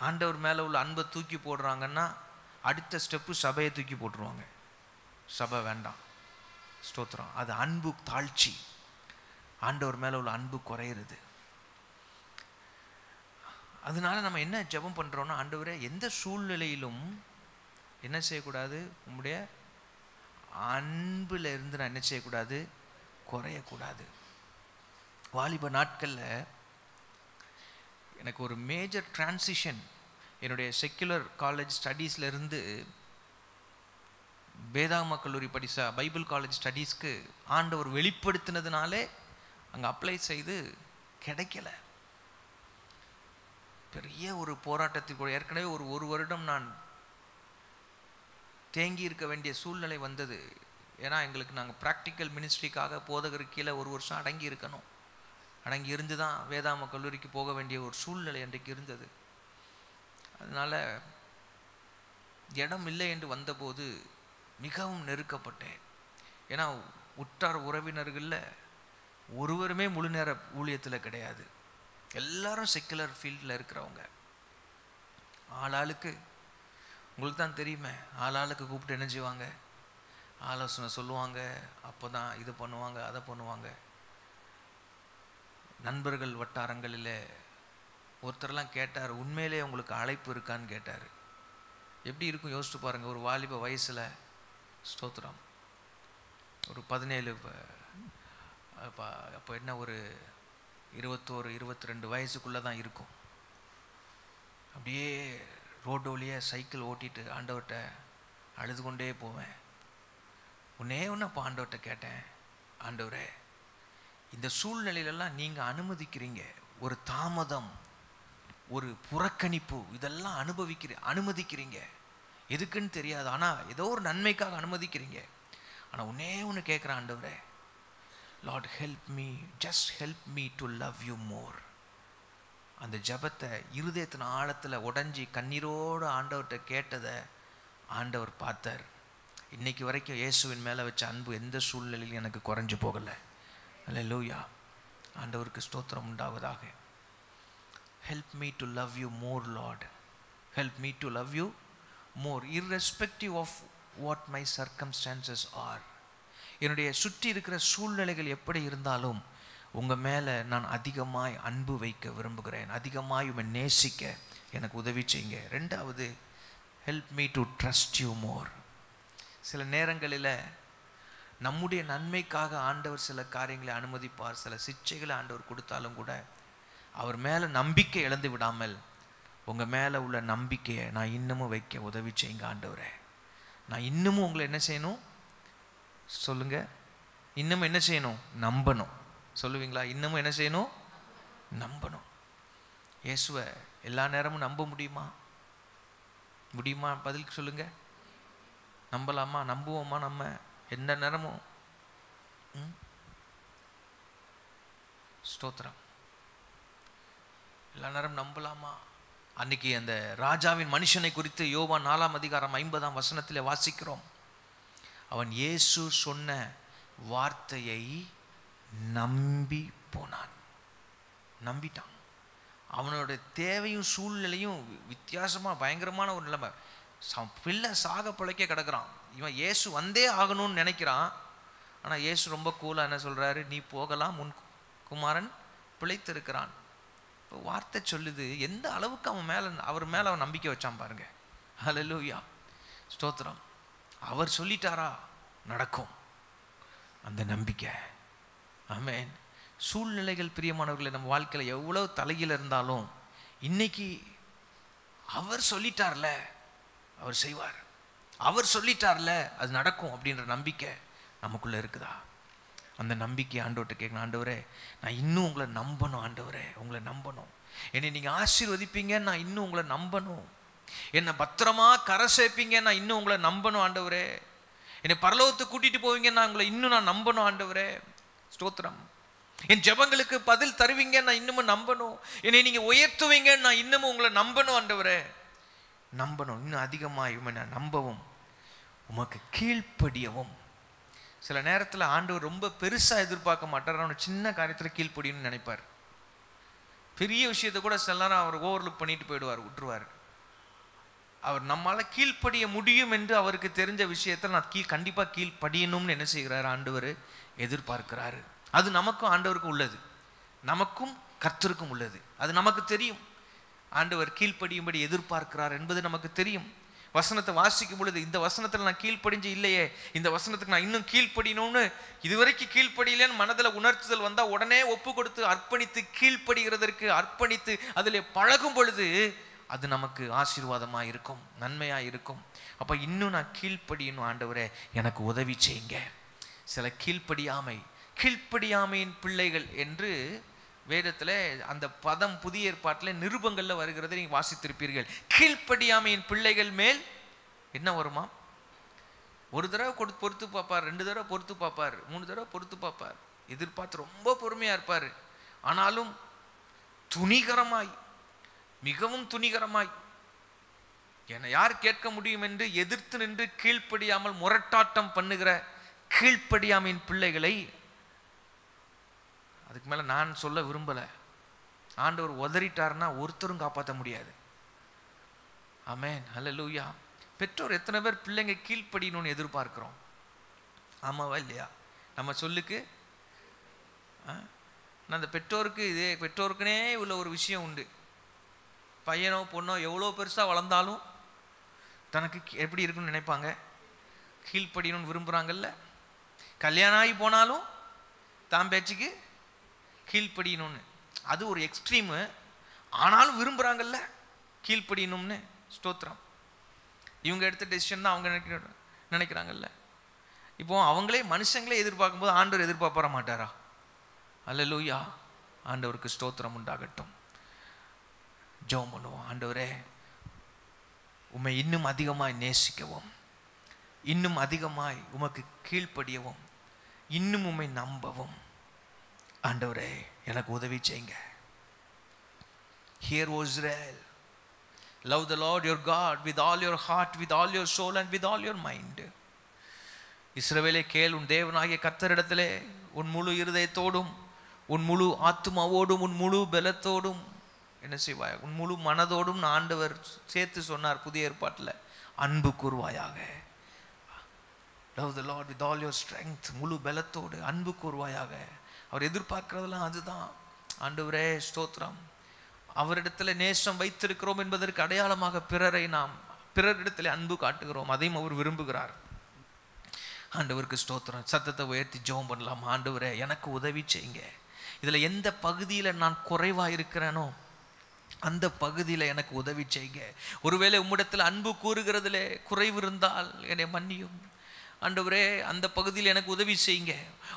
ஆண்டவர் மேலே உள்ள அன்பை தூக்கி போடுறாங்கன்னா அடுத்த ஸ்டெப்பு சபையை தூக்கி போட்டுருவாங்க. சபை வேண்டாம், ஸ்தோத்திரம். அது அன்பு தாழ்ச்சி. ஆண்டவர் மேலே உள்ள அன்பு குறையிறது. அதனால நம்ம என்ன ஜெபம் பண்ணுறோன்னா, ஆண்டவரே எந்த சூழ்நிலையிலும் என்ன செய்யக்கூடாது, உம்முடைய அன்பில் இருந்து நான் என்ன செய்யக்கூடாது, குறையக்கூடாது. வாலிப நாட்களில் எனக்கு ஒரு மேஜர் டிரான்சிஷன். என்னுடைய செக்குலர் காலேஜ் ஸ்டடீஸ்லேருந்து வேதாகம கல்லூரி படித்த பைபிள் காலேஜ் ஸ்டடீஸ்க்கு ஆண்டவர் வெளிப்படுத்தினதுனாலே அங்கே அப்ளை செய்து கிடைக்கல. பெரிய ஒரு போராட்டத்திற்கு ஏற்கனவே ஒரு வருடம் நான் தேங்கி இருக்க வேண்டிய சூழ்நிலை வந்தது. ஏன்னா எங்களுக்கு நாங்கள் ப்ராக்டிக்கல் மினிஸ்ட்ரிக்காக போதகருக்கு கீழே 1 வருஷம் அடங்கி இருக்கணும். அடங்கி இருந்து தான் வேதாகம கல்லூரிக்கு போக வேண்டிய ஒரு சூழ்நிலை அன்றைக்கு இருந்தது. அதனால் இடம் இல்லை என்று வந்தபோது மிகவும் நெருக்கப்பட்டேன். ஏன்னா உற்றார் உறவினர்களில் ஒருவருமே முழு நேர ஊழியத்தில் கிடையாது. எல்லாரும் செக்குலர் ஃபீல்டில் இருக்கிறவங்க. ஆளாளுக்கு உங்களுக்கு தான் தெரியுமே, ஆளாளுக்கு கூப்பிட்டு என்ன செய்வாங்க, ஆலோசனை சொல்லுவாங்க. அப்போ தான் இது பண்ணுவாங்க, அதை பண்ணுவாங்க. நண்பர்கள் வட்டாரங்களில் ஒருத்தரெல்லாம் கேட்டார், உண்மையிலே உங்களுக்கு அழைப்பு இருக்கான்னு கேட்டார். எப்படி இருக்கும் யோசிச்சு பாருங்கள். ஒரு வாலிப வயசில், ஸ்தோத்திரம், ஒரு 17 அப்போ என்ன ஒரு 21, 22 வயசுக்குள்ளே தான் இருக்கும். அப்படியே ரோடு வழியே சைக்கிள் ஓட்டிட்டு ஆண்டவர்கிட்ட அழுது கொண்டே போவேன். ஒன்று அப்போ ஆண்டவர்கிட்ட கேட்டேன், ஆண்டவரே இந்த சூழ்நிலையிலெல்லாம் நீங்கள் அனுமதிக்கிறீங்க, ஒரு தாமதம், ஒரு புறக்கணிப்பு, இதெல்லாம் அனுமதிக்கிறீங்க, எதுக்குன்னு தெரியாது, ஆனால் ஏதோ ஒரு நன்மைக்காக அனுமதிக்கிறீங்க. ஆனால் ஒன்று கேட்குறேன், ஆண்டவரே, Lord help me, just help me to love you more. அந்த ஜபத்தை இருதயத்தின் ஆழத்தில் உடஞ்சி கண்ணீரோடு ஆண்டவர்கிட்ட கேட்டதை ஆண்டவர் பார்த்தார். இன்னைக்கு வரைக்கும் இயேசுவின் மேலே வச்ச அன்பு எந்த சூழ்நிலையிலும் எனக்கு குறைஞ்சு போகலை. அல்லேலூயா, ஆண்டவருக்கு ஸ்தோத்திரம் உண்டாவதாக. Help me to love you more Lord, help me to love you more, irrespective of what my circumstances are. என்னுடைய சுற்றி இருக்கிற சூழ்நிலைகள் எப்படி இருந்தாலும் உங்கள் மேலே நான் அதிகமாய் அன்பு வைக்க விரும்புகிறேன், அதிகமாய் உம்மை நேசிக்க எனக்கு உதவி செய்யுங்க. ரெண்டாவது, help me to trust you more. சில நேரங்களில் நம்முடைய நன்மைக்காக ஆண்டவர் சில காரியங்களை அனுமதிப்பார், சில சிக்ஷைகளை ஆண்டவர் கொடுத்தாலும் கூட அவர் மேலே நம்பிக்கை இழந்து விடாமல் உங்கள் மேலே உள்ள நம்பிக்கையை நான் இன்னமும் வைக்க உதவி செய்யுங்க ஆண்டவரே. நான் இன்னமும் உங்களை என்ன செய்யணும் சொல்லுங்கள், இன்னமும் என்ன செய்யணும், நம்பணும். சொல்லுவீங்களா? இன்னமும் என்ன செய்யணும், நம்பணும். இயேசுவை எல்லா நேரமும் நம்ப முடியுமா? பதில் சொல்லுங்க. நம்பலாமா? நம்புவோமா? நம்ம எந்த நேரமும்? ஸ்தோத்திரம். எல்லா நேரம் நம்பலாமா? அன்னைக்கு அந்த ராஜாவின் மனுஷனை குறித்து யோவான் 4ஆம் அதிகாரம் 50ஆம் வசனத்தில் வாசிக்கிறோம். அவன் இயேசு சொன்ன வார்த்தையை நம்பி போனான், நம்பிட்டான். அவனோட தேவையும் சூழ்நிலையும் வித்தியாசமாக பயங்கரமான ஒரு நிலைமை. பிள்ளை சாக பிழைக்க கிடக்கிறான். இவன் இயேசு வந்தே ஆகணும்னு நினைக்கிறான். ஆனால் இயேசு ரொம்ப கூலாக என்ன சொல்கிறாரு, நீ போகலாம், உன் குமாரன் பிழைத்திருக்கிறான். இப்போ வார்த்தை சொல்லுது எந்த அளவுக்கு அவர் மேலே அவன் நம்பிக்கை வச்சான் பாருங்க. ஹல்லேலூயா, ஸ்தோத்திரம். அவர் சொல்லிட்டாரா, நடக்கும் அந்த நம்பிக்கை. ஆமென். சூழ்நிலைகள் பிரியமானவர்களை நம்ம வாழ்க்கையில் எவ்வளோ தலையில் இருந்தாலும் இன்னைக்கு அவர் சொல்லிட்டார்ல, அவர் செய்வார், அவர் சொல்லிட்டார்ல, அது நடக்கும் அப்படின்ற நம்பிக்கை நமக்குள்ளே இருக்குதா? அந்த நம்பிக்கை ஆண்டவர்கிட்ட கேட்கணும். ஆண்டவரே, நான் இன்னும் உங்களை நம்பணும். ஆண்டவரே, உங்களை நம்பணும். என்னை நீங்கள் ஆசீர்வதிப்பீங்க, நான் இன்னும் உங்களை நம்பணும். என்னை பத்திரமா கரை சேர்ப்பீங்க, நான் இன்னும் உங்களை நம்பணும். ஆண்டவரே, என்னை பரலோகத்துக்கு கூட்டிகிட்டு போவீங்க, நான் உங்களை இன்னும் நான் நம்பணும். ஆண்டவரே, ஸ்தோத்திரம். என் ஜெபங்களுக்கு பதில் தருவீங்க, நான் இன்னமும் நம்பணும். என்னை நீங்கள் உயர்த்துவீங்க, நான் இன்னமும் உங்களை நம்பணும். ஆண்டவரே, நம்பணும். இன்னும் அதிகமாக நான் நம்பவும் உமக்கு கீழ்ப்படியவும். சில நேரத்தில் ஆண்டவர் ரொம்ப பெருசாக எதிர்பார்க்க மாட்டார், அவனை சின்ன காரியத்தில் கீழ்ப்படியணும்னு நினைப்பார். பெரிய விஷயத்தை கூட சில நேரம் அவர் ஓவர்லுக் பண்ணிட்டு போயிடுவார், விட்டுருவார். அவர் நம்மளால் கீழ்ப்படிய முடியும் என்று அவருக்கு தெரிஞ்ச விஷயத்தில் நான் கண்டிப்பாக கீழ்ப்படியணும்னு என்ன செய்கிறார், ஆண்டவர் எதிர்பார்க்கிறாரு. அது நமக்கும் ஆண்டவருக்கும் உள்ளது, நமக்கும் கர்த்தருக்கும் உள்ளது. அது நமக்கு தெரியும். ஆண்டவர் கீழ்ப்படியும்படி எதிர்பார்க்கிறார் என்பது நமக்கு தெரியும். வசனத்தை வாசிக்கும் பொழுது இந்த வசனத்தில் நான் கீழ்ப்படிஞ்சு இல்லையே, இந்த வசனத்துக்கு நான் இன்னும் கீழ்ப்படியணும்னு இதுவரைக்கும் கீழ்ப்படியிலேன்னு மனதில் உணர்த்துதல் வந்தால் உடனே ஒப்பு கொடுத்து அர்ப்பணித்து கீழ்ப்படுகிறதற்கு அர்ப்பணித்து அதில் பழகும் பொழுது அது நமக்கு ஆசீர்வாதமாக இருக்கும், நன்மையாக இருக்கும். அப்போ இன்னும் நான் கீழ்ப்படியணும், ஆண்டவரே எனக்கு உதவி செய்யுங்க. சில கீழ்ப்படியாமையின் பிள்ளைகள் என்று வேதத்தில் அந்த பதம் புதிய ஏற்பாட்டில் நிருபங்களில் வருகிறதை நீங்கள் வாசித்திருப்பீர்கள். கீழ்ப்படியாமையின் பிள்ளைகள் மேல் என்ன வருமா? ஒரு தடவை பொறுத்து பார்ப்பார், 2 தடவை பொறுத்து பார்ப்பார், 3 தடவை பொறுத்து பார்ப்பார், எதிர்பார்த்து ரொம்ப பொறுமையாக இருப்பார். ஆனாலும் துணிகரமாய், மிகவும் துணிகரமாய் என்னை யார் கேட்க முடியும் என்று எதிர்த்து நின்று கீழ்ப்படியாமல் முரட்டாட்டம் பண்ணுகிற கீழ்ப்படியாமையின் பிள்ளைகளை அதுக்கு மேலே நான் சொல்ல விரும்பலை. ஆண்டவர் உதறிட்டார்னா ஒருத்தரும் காப்பாற்ற முடியாது. ஆமென், ஹல்லேலூயா. பெற்றோர் எத்தனை பேர் பிள்ளைங்க கீழ்ப்படியணும்னு எதிர்பார்க்குறோம்? ஆமாவா இல்லையா? நம்ம சொல்லுக்கு அந்த பெற்றோருக்கு பெற்றோருக்குனே உள்ள ஒரு விஷயம் உண்டு. பையனோ பொண்ணோ எவ்வளோ பெருசாக வளர்ந்தாலும் தனக்கு எப்படி இருக்குன்னு நினைப்பாங்க, கீழ்ப்படியணும்னு விரும்புகிறாங்கல்ல. கல்யாணம் ஆகி போனாலும் தான் பேச்சுக்கு கீழ்ப்படியணும்னு. அது ஒரு எக்ஸ்ட்ரீமு. ஆனாலும் விரும்புகிறாங்கல்ல கீழ்ப்படியணும்னு. ஸ்தோத்திரம். இவங்க எடுத்த டெசிஷன் தான் அவங்க நினைக்கிறாங்கல்ல. இப்போ அவங்களே மனுஷங்களே எதிர்பார்க்கும்போது ஆண்டவர் எதிர்பார்ப்பற மாட்டாரா? அல்லேலூயா. ஆண்டவருக்கு ஸ்தோத்திரம் உண்டாகட்டும். ஜெபம் பண்ணுவோம். ஆண்டவரே, உம்மை இன்னும் அதிகமாய் நேசிக்கவும், இன்னும் அதிகமாய் உமக்கு கீழ்ப்படியவும், இன்னும் உம்மை நம்பவும் ஆண்டவரே எனக்கு உதவி செய்யுங்க. Hear, O Israel, love the Lord your God with all your heart, with all your soul and with all your mind. இஸ்ரவேலே கேள், உன் தேவனாகிய கர்த்தரிடத்திலே உன் முழு இருதயத்தோடும், உன் முழு ஆத்துமாவோடும், உன் முழு பலத்தோடும் என்ன செய்வாய்? உன் முழு மனதோடும் ஆண்டவர் சேர்த்து சொன்னார் புதிய ஏற்பாட்டில், அன்பு கூர்வாயாக. Love the Lord with all your strength. முழு பலத்தோடு அன்பு கூர்வாயாக. அவர் எதிர்பார்க்கிறதெல்லாம் அதுதான். ஆண்டவரே ஸ்தோத்திரம். அவரிடத்துல நேசம் வைத்திருக்கிறோம் என்பதற்கு அடையாளமாக பிறரிடத்தில் அன்பு காட்டுகிறோம். அதையும் அவர் விரும்புகிறார். ஆண்டவருக்கு ஸ்தோத்திரம். சத்தத்தை உயர்த்தி ஜெபம் பண்ணலாம். ஆண்டவரே எனக்கு உதவி செய்யுங்க. இதில் எந்த பகுதியில் நான் குறைவாக இருக்கிறேனோ அந்த பகுதியில் எனக்கு உதவி செய்யுங்க. ஒருவேளை உம்மிடத்தில் அன்பு கூறுகிறதுல குறைவு இருந்தால் என்னை மன்னியும் ஆண்டவரே. அந்த பகுதியில் எனக்கு உதவி செய்யுங்க.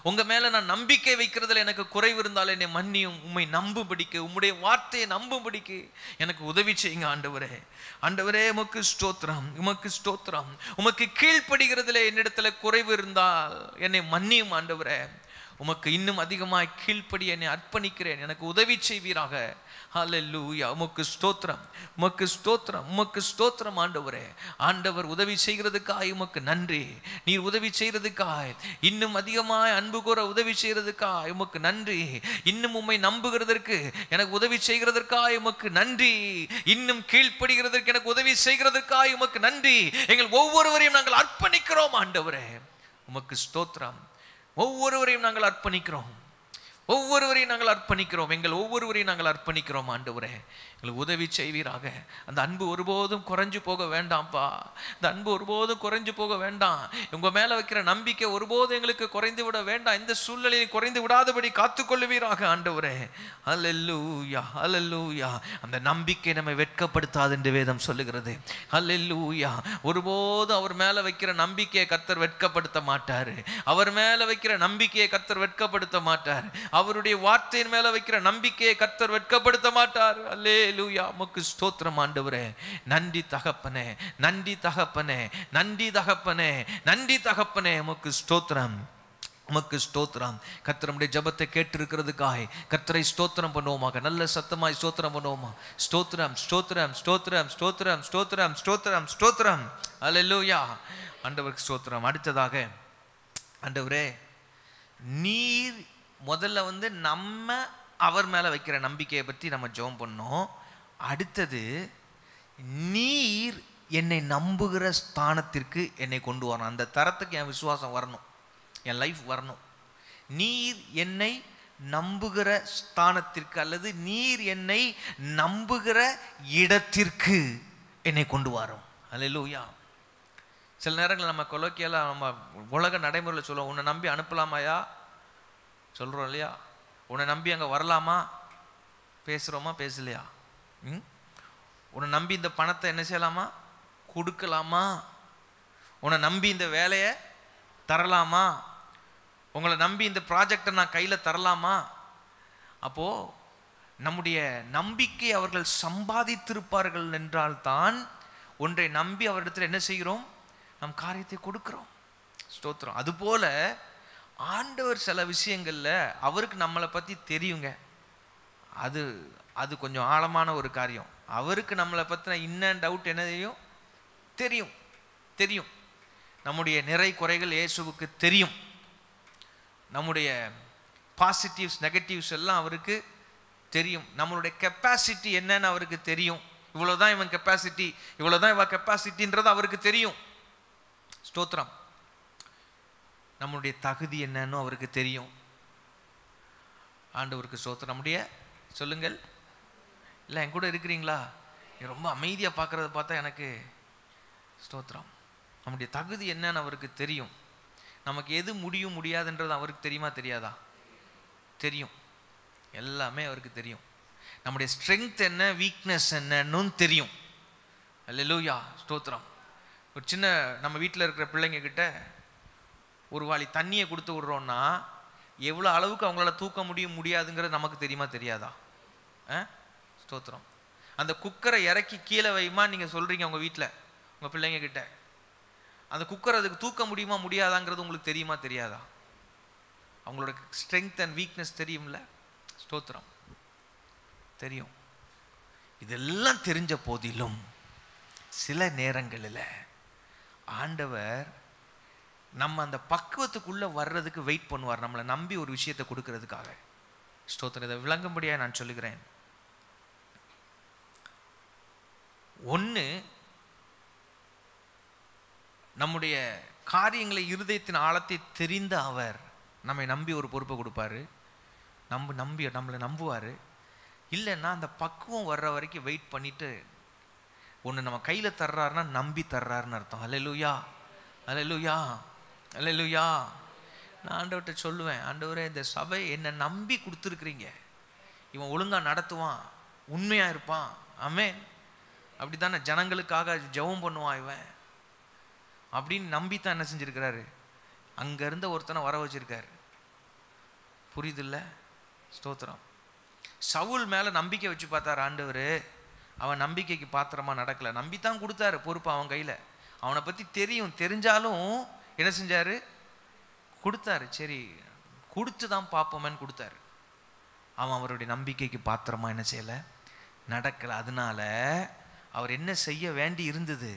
உங்கள் மேலே நான் நம்பிக்கை வைக்கிறதுல எனக்கு குறைவு இருந்தால் என்னை மன்னியும். உம்மை நம்பும்படிக்கு, உம்முடைய வார்த்தையை நம்பும்படிக்கு எனக்கு உதவி செய்யுங்க ஆண்டவரே. ஆண்டவரே உமக்கு ஸ்தோத்திரம், உமக்கு ஸ்தோத்திரம். உமக்கு கீழ்ப்படுகிறதுல என்னிடத்துல குறைவு இருந்தால் என்னை மன்னியும் ஆண்டவரே. உமக்கு இன்னும் அதிகமாய் கீழ்ப்படி என்னை அர்ப்பணிக்கிறேன். எனக்கு உதவி செய்வீராக. ஹல்லேலூயா. உமக்கு ஸ்தோத்திரம், உமக்கு ஸ்தோத்திரம், உமக்கு ஸ்தோத்திரம் ஆண்டவரே. ஆண்டவர் உதவி செய்கிறதுக்காய் உமக்கு நன்றி. நீர் உதவி செய்கிறதுக்காய், இன்னும் அதிகமாய் அன்பு கூற உதவி செய்கிறதுக்காய் உமக்கு நன்றி. இன்னும் உம்மை நம்புகிறதற்கு எனக்கு உதவி செய்கிறதற்காய் உமக்கு நன்றி. இன்னும் கீழ்ப்படுகிறதற்கு எனக்கு உதவி செய்கிறதற்காய் உமக்கு நன்றி. எங்கள் ஒவ்வொருவரையும் நாங்கள் அர்ப்பணிக்கிறோம் ஆண்டவரே. உமக்கு ஸ்தோத்திரம். ஒவ்வொருவரையும் நாங்கள் அர்ப்பணிக்கிறோம். ஒவ்வொருவரையும் நாங்கள் அர்ப்பணிக்கிறோம். எங்கள் ஒவ்வொருவரையும் நாங்கள் அர்ப்பணிக்கிறோம் ஆண்டவரே. எங்களுக்கு உதவி செய்வீராக. அந்த அன்பு ஒருபோதும் குறைஞ்சு போக வேண்டாம்ப்பா. அந்த அன்பு ஒருபோதும் குறைஞ்சு போக வேண்டாம். உங்கள் மேலே வைக்கிற நம்பிக்கை ஒருபோதும் எங்களுக்கு குறைந்து விட வேண்டாம். இந்த சூழ்நிலையை குறைந்து விடாதபடி காத்துக்கொள்ளுவீராக ஆண்டவரே. அல்லேலூயா, அல்லேலூயா. அந்த நம்பிக்கை நம்மை வெட்கப்படுத்தாது என்று வேதம் சொல்லுகிறது. அல்லேலூயா. ஒருபோதும் அவர் மேலே வைக்கிற நம்பிக்கையை கர்த்தர் வெட்கப்படுத்த மாட்டார். அவர் மேலே வைக்கிற நம்பிக்கையை கர்த்தர் வெட்கப்படுத்த மாட்டார். அவருடைய வார்த்தையின் மேலே வைக்கிற நம்பிக்கையை கர்த்தர் வெட்கப்படுத்த மாட்டார். அல்லேலூயா. உமக்கு ஸ்தோத்திரம் ஆண்டவரே. நன்றி தகப்பனே, நன்றி தகப்பனே, நன்றி தகப்பனே, நன்றி தகப்பனே. உமக்கு ஸ்தோத்திரம், உமக்கு ஸ்தோத்திரம். கர்த்தருடைய ஜெபத்தை கேட்டிருக்கிறதுக்காய் கர்த்தரை ஸ்தோத்திரம் பண்ணுவோமாக. நல்ல சத்தமாய் ஸ்தோத்திரம் பண்ணுவோமா. ஸ்தோத்திரம், ஸ்தோத்திரம், ஸ்தோத்திரம், ஸ்தோத்திரம், ஸ்தோத்திரம், ஸ்தோத்திரம், ஸ்தோத்திரம். அல்லேலூயா. ஆண்டவருக்கு ஸ்தோத்திரம். அடுத்ததாக ஆண்டவரே, நீர் முதல்ல நம்ம அவர் மேலே வைக்கிற நம்பிக்கையை பற்றி நம்ம ஜெபம் பண்ணோம். அடுத்தது, நீர் என்னை நம்புகிற ஸ்தானத்திற்கு என்னை கொண்டு வரணும். அந்த தரத்துக்கு என் விசுவாசம் வரணும், என் லைஃப் வரணும். நீர் என்னை நம்புகிற ஸ்தானத்திற்கு அல்லது நீர் என்னை நம்புகிற இடத்திற்கு என்னை கொண்டு வரும். அல்லேலூயா. சில நேரங்கள் நம்ம கொலோக்கியெல்லாம் நம்ம உலக நடைமுறையில் சொல்லுவோம், உன்னை நம்பி அனுப்பலாமாயா சொல்கிறோம் இல்லையா? உன்னை நம்பி அங்கே வரலாமா பேசுகிறோமா பேசலையா? உன்னை நம்பி இந்த பணத்தை என்ன செய்யலாமா கொடுக்கலாமா? உன்னை நம்பி இந்த வேலையை தரலாமா? உங்களை நம்பி இந்த ப்ராஜெக்டை நான் கையில் தரலாமா? அப்போது நம்முடைய நம்பிக்கை அவர்கள் சம்பாதித்திருப்பார்கள் என்றால்தான் ஒன்றை நம்பி அவரிடத்தில் என்ன செய்கிறோம், நம் காரியத்தை கொடுக்கிறோம். ஸ்தோத்திரம். அதுபோல ஆண்டவர் சில விஷயங்களில் அவருக்கு நம்மளை பற்றி தெரியுங்க. அது கொஞ்சம் ஆழமான ஒரு காரியம். அவருக்கு நம்மளை பற்றின இன்னும் டவுட் என்ன தெரியும் தெரியும். நம்முடைய நிறை குறைகள் இயேசுவுக்கு தெரியும். நம்முடைய பாசிட்டிவ்ஸ் நெகட்டிவ்ஸ் எல்லாம் அவருக்கு தெரியும். நம்மளுடைய கெப்பாசிட்டி என்னன்னு அவருக்கு தெரியும். இவ்வளோதான் இவன் கெப்பாசிட்டி, இவ்வளோதான் இவன் கெப்பாசிட்டின்றது அவருக்கு தெரியும். ஸ்தோத்திரம். நம்முடைய தகுதி என்னன்னு அவருக்கு தெரியும். ஆண்டவருக்கு ஸ்தோத்திரம். நம்முடைய சொல்லுங்கள், இல்லை என் கூட இருக்கிறீங்களா? ரொம்ப அமைதியாக பார்க்குறத பார்த்தா எனக்கு ஸ்தோத்திரம். நம்முடைய தகுதி என்னன்னு அவருக்கு தெரியும். நமக்கு எது முடியும் முடியாதுன்றது அவருக்கு தெரியுமா தெரியாதா? தெரியும். எல்லாமே அவருக்கு தெரியும். நம்முடைய ஸ்ட்ரென்த் என்ன, வீக்னஸ் என்னன்னு தெரியும். அல்லேலூயா, ஸ்தோத்திரம். ஒரு சின்ன நம்ம வீட்டில் இருக்கிற பிள்ளைங்க கிட்ட ஒரு வாளி தண்ணியை கொடுத்து விடுறோன்னா எவ்வளோ அளவுக்கு அவங்களால தூக்க முடியாதுங்கிறது நமக்கு தெரியுமா தெரியாதா? ஸ்தோத்திரம். அந்த குக்கரை இறக்கி கீழே வைமா நீங்கள் சொல்கிறீங்க உங்கள் வீட்டில் உங்கள் பிள்ளைங்க கிட்ட, அந்த குக்கர் அதுக்கு தூக்க முடியுமா முடியாதாங்கிறது உங்களுக்கு தெரியுமா தெரியாதா? அவங்களோட ஸ்ட்ரென்த் அண்ட் வீக்னஸ் தெரியும்ல? ஸ்தோத்திரம், தெரியும். இதெல்லாம் தெரிஞ்ச போதிலும் சில நேரங்களில் ஆண்டவர் நம்ம அந்த பக்குவத்துக்குள்ளே வர்றதுக்கு வெயிட் பண்ணுவார், நம்மளை நம்பி ஒரு விஷயத்தை கொடுக்கறதுக்காக. ஸ்தோத்திரம். இதை விளங்கும்படியாக நான் சொல்லுகிறேன். ஒன்று, நம்முடைய காரியங்களை இருதயத்தின் ஆழத்தை தெரிந்த அவர் நம்மை நம்பி ஒரு பொறுப்பை கொடுப்பாரு, நம்மளை நம்புவார். இல்லைன்னா அந்த பக்குவம் வர்ற வரைக்கும் வெயிட் பண்ணிட்டு ஒன்று நம்ம கையில் தர்றாருன்னா நம்பி தர்றாருன்னு அர்த்தம். அல்லேலூயா, அல்லேலூயா, அல்லேலூயா. நான் ஆண்டவர்கிட்ட சொல்லுவேன், ஆண்டவரே இந்த சபை என்னை நம்பி கொடுத்துருக்குறீங்க, இவன் ஒழுங்காக நடத்துவான், உண்மையாக இருப்பான், ஆமென், அப்படி தானே ஜனங்களுக்காக ஜெபம் பண்ணுவான் இவன் அப்படின்னு நம்பித்தான் என்ன செஞ்சுருக்கிறாரு, அங்கே இருந்த ஒருத்தனை வர வச்சிருக்காரு. புரியுதில்ல? ஸ்தோத்திரம். சவுல் மேலே நம்பிக்கை வச்சு பார்த்தார் ஆண்டவர், அவன் நம்பிக்கைக்கு பாத்திரமா நடக்கலை. நம்பித்தான் கொடுத்தாரு பொறுப்பு அவன் கையில். அவனை பற்றி தெரிஞ்சாலும் என்ன செஞ்சார், கொடுத்தாரு. சரி கொடுத்து தான் பார்ப்போமேன்னு கொடுத்தாரு. அவன் அவருடைய நம்பிக்கைக்கு பாத்திரமா என்ன செய்யலை, நடக்கலை. அதனால அவர் என்ன செய்ய வேண்டி இருந்தது,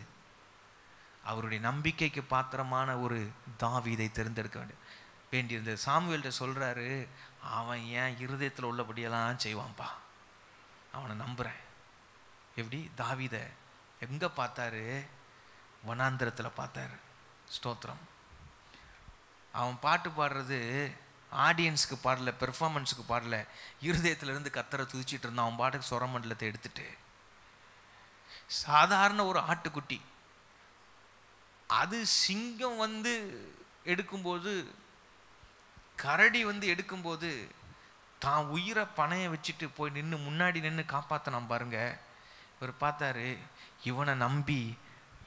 அவருடைய நம்பிக்கைக்கு பாத்திரமான ஒரு தாவீதை தேர்ந்தெடுக்க வேண்டியிருந்தது. சாமுவேல்கிட்ட சொல்கிறாரு, அவன் ஏன் இருதயத்தில் உள்ளபடியெல்லாம் செய்வான்ப்பா, அவனை நம்புகிறேன். எப்படி? தாவீதை எங்கே பார்த்தாரு? வனாந்திரத்தில் பார்த்தாரு. ஸ்தோத்திரம். அவன் பாட்டு பாடுறது ஆடியன்ஸுக்கு பாடல, பெர்ஃபார்மன்ஸுக்கு பாடல, இருதயத்திலிருந்து கத்தரை துதிச்சிட்டு இருந்தான். அவன் பாட்டுக்கு சொரமண்டலத்தை எடுத்துட்டு, சாதாரண ஒரு ஆட்டுக்குட்டி அது சிங்கம் வந்து எடுக்கும்போது, கரடி வந்து எடுக்கும்போது தான் உயிரை பணைய வச்சுட்டு போய் முன்னாடி நின்று காப்பாற்றினான் பாருங்க. இவர் பார்த்தாரு, இவனை நம்பி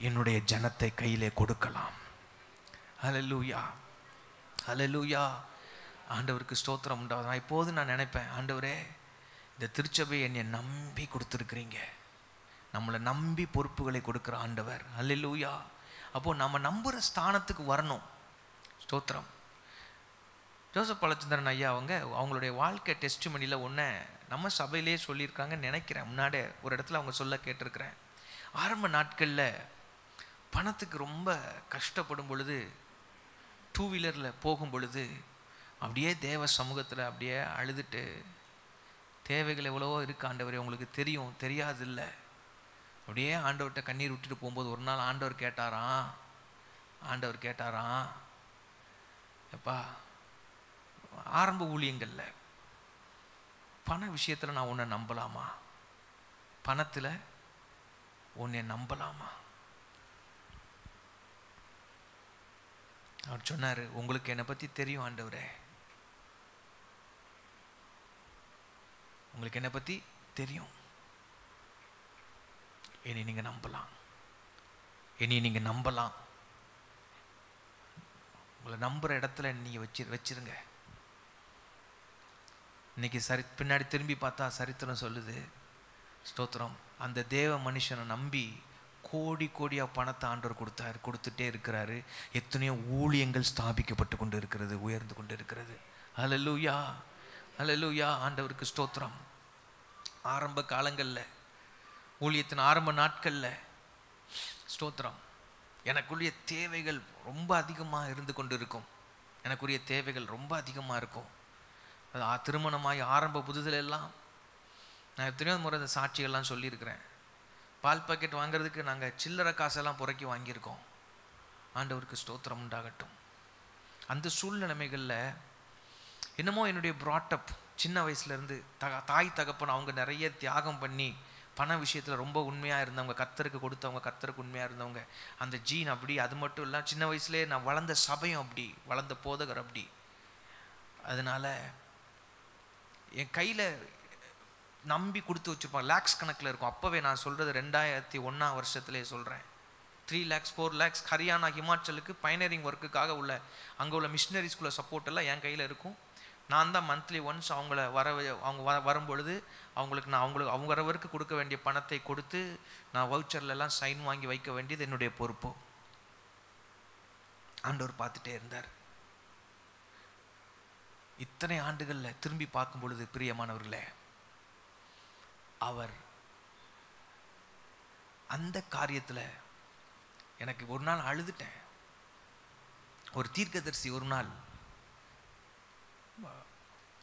என்னுடைய ஜனத்தை கையிலே கொடுக்கலாம். ஹல்லேலூயா, ஹல்லேலூயா. ஆண்டவருக்கு ஸ்தோத்திரம் உண்டாவது. நான் இப்போது நான் நினைப்பேன், ஆண்டவரே இந்த திருச்சபை என்னை நம்பி கொடுத்துருக்குறீங்க, நம்மளை நம்பி பொறுப்புகளை கொடுக்குற ஆண்டவர். ஹல்லேலூயா. அப்போது நம்ம நம்புகிற ஸ்தானத்துக்கு வரணும். ஸ்தோத்திரம். ஜோசப் பழச்சந்திரன் ஐயா அவங்களுடைய வாழ்க்கை டெஸ்டிமனியில் ஒன்று நம்ம சபையிலே சொல்லியிருக்காங்கன்னு நினைக்கிறேன். முன்னாடி ஒரு இடத்துல அவங்க சொல்ல கேட்டிருக்கிறேன். ஆரம்ப நாட்களில் பணத்துக்கு ரொம்ப கஷ்டப்படும் பொழுது, டூ வீலரில் போகும் பொழுது அப்படியே தேவ சமூகத்தில் அப்படியே அழுதுட்டு, தேவைகள் எவ்வளவோ இருக்குது ஆண்டவரே, உங்களுக்கு தெரியும், தெரியாது இல்லை, அப்படியே ஆண்டவர்கிட்ட கண்ணீர் விட்டுட்டு போகும்போது ஒரு நாள் ஆண்டவர் கேட்டாராம், எப்பா ஆரம்ப ஊழியங்களில் பண விஷயத்தில் நான் உன்னை நம்பலாமா, பணத்தில் உன்னை நம்பலாமா? அவர் சொன்னார், உங்களுக்கு என்னை பற்றி தெரியும் ஆண்டவரே, உங்களுக்கு என்னை பற்றி தெரியும், என்னை நீங்கள் நம்பலாம், உங்களை நம்புகிற இடத்துல நீங்கள் வச்சிருங்க. இன்னைக்கு பின்னாடி திரும்பி பார்த்தா சரித்திரம் சொல்லுது, ஸ்தோத்திரம், அந்த தேவ மனுஷனை நம்பி கோடியாக பணத்தை ஆண்டவர் கொடுத்துட்டே இருக்கிறாரு. எத்தனையோ ஊழியங்கள் ஸ்தாபிக்கப்பட்டு கொண்டு இருக்கிறது, உயர்ந்து கொண்டு இருக்கிறது. ஹல்லேலூயா, ஹல்லேலூயா. ஆண்டவருக்கு ஸ்தோத்திரம். ஆரம்ப காலங்களில், ஊழியத்தின் ஆரம்ப நாட்களில், ஸ்தோத்திரம், எனக்குரிய தேவைகள் ரொம்ப அதிகமாக இருந்து கொண்டு இருக்கும். எனக்குரிய தேவைகள் ரொம்ப அதிகமாக இருக்கும். அது திருமணமாகி ஆரம்ப புதுதிலெல்லாம் நான் எத்தனையோ முறை இந்த சாட்சிகள்லாம் சொல்லியிருக்கிறேன். பால் பாக்கெட் வாங்கிறதுக்கு நாங்கள் சில்லறை காசெல்லாம் புறக்கி வாங்கியிருக்கோம். ஆண்டவருக்கு ஸ்தோத்திரம் உண்டாகட்டும். அந்த சூழ்நிலைமைகளில் என்னமோ என்னுடைய ப்ராட்டப் சின்ன வயசுலேருந்து தாய் தகப்பன் அவங்க நிறைய தியாகம் பண்ணி பண விஷயத்தில் ரொம்ப உண்மையாக இருந்தவங்க, கர்த்தருக்கு கொடுத்தவங்க, கர்த்தருக்கு உண்மையாக இருந்தவங்க, அந்த ஜீன் அப்படி. அது மட்டும் இல்லை, சின்ன வயசுலேயே நான் வளர்ந்த சபையும் அப்படி, வளர்ந்த போதகர் அப்படி. அதனால் என் கையில் நம்பி கொடுத்து வச்சுருப்பாங்க, லேக்ஸ் கணக்கில் இருக்கும். அப்போவே நான் சொல்கிறது 2001 வருஷத்துலேயே சொல்கிறேன். 3 lakhs 4 lakhs ஹரியானா ஹிமாச்சலுக்கு பயனரிங் ஒர்க்குக்காக உள்ள அங்கே உள்ள மிஷினரிஸ்குள்ள சப்போர்ட் எல்லாம் என் கையில் இருக்கும். நான் தான் மந்த்லி ஒன்ஸ் அவங்கள வரும்பொழுது அவங்களுக்கு நான் அவங்க வரவருக்கு கொடுக்க வேண்டிய பணத்தை கொடுத்து நான் வவுச்சர்லாம் சைன் வாங்கி வைக்க வேண்டியது என்னுடைய பொறுப்பு. ஆண்டவர் பார்த்துட்டே இருந்தார். இத்தனை ஆண்டுகளில் திரும்பி பார்க்கும் பொழுது பிரியமானவர்களே, அவர் அந்த காரியத்தில் எனக்கு ஒரு நாள் அழுதுட்டேன். ஒரு தீர்க்கதரிசி ஒரு நாள்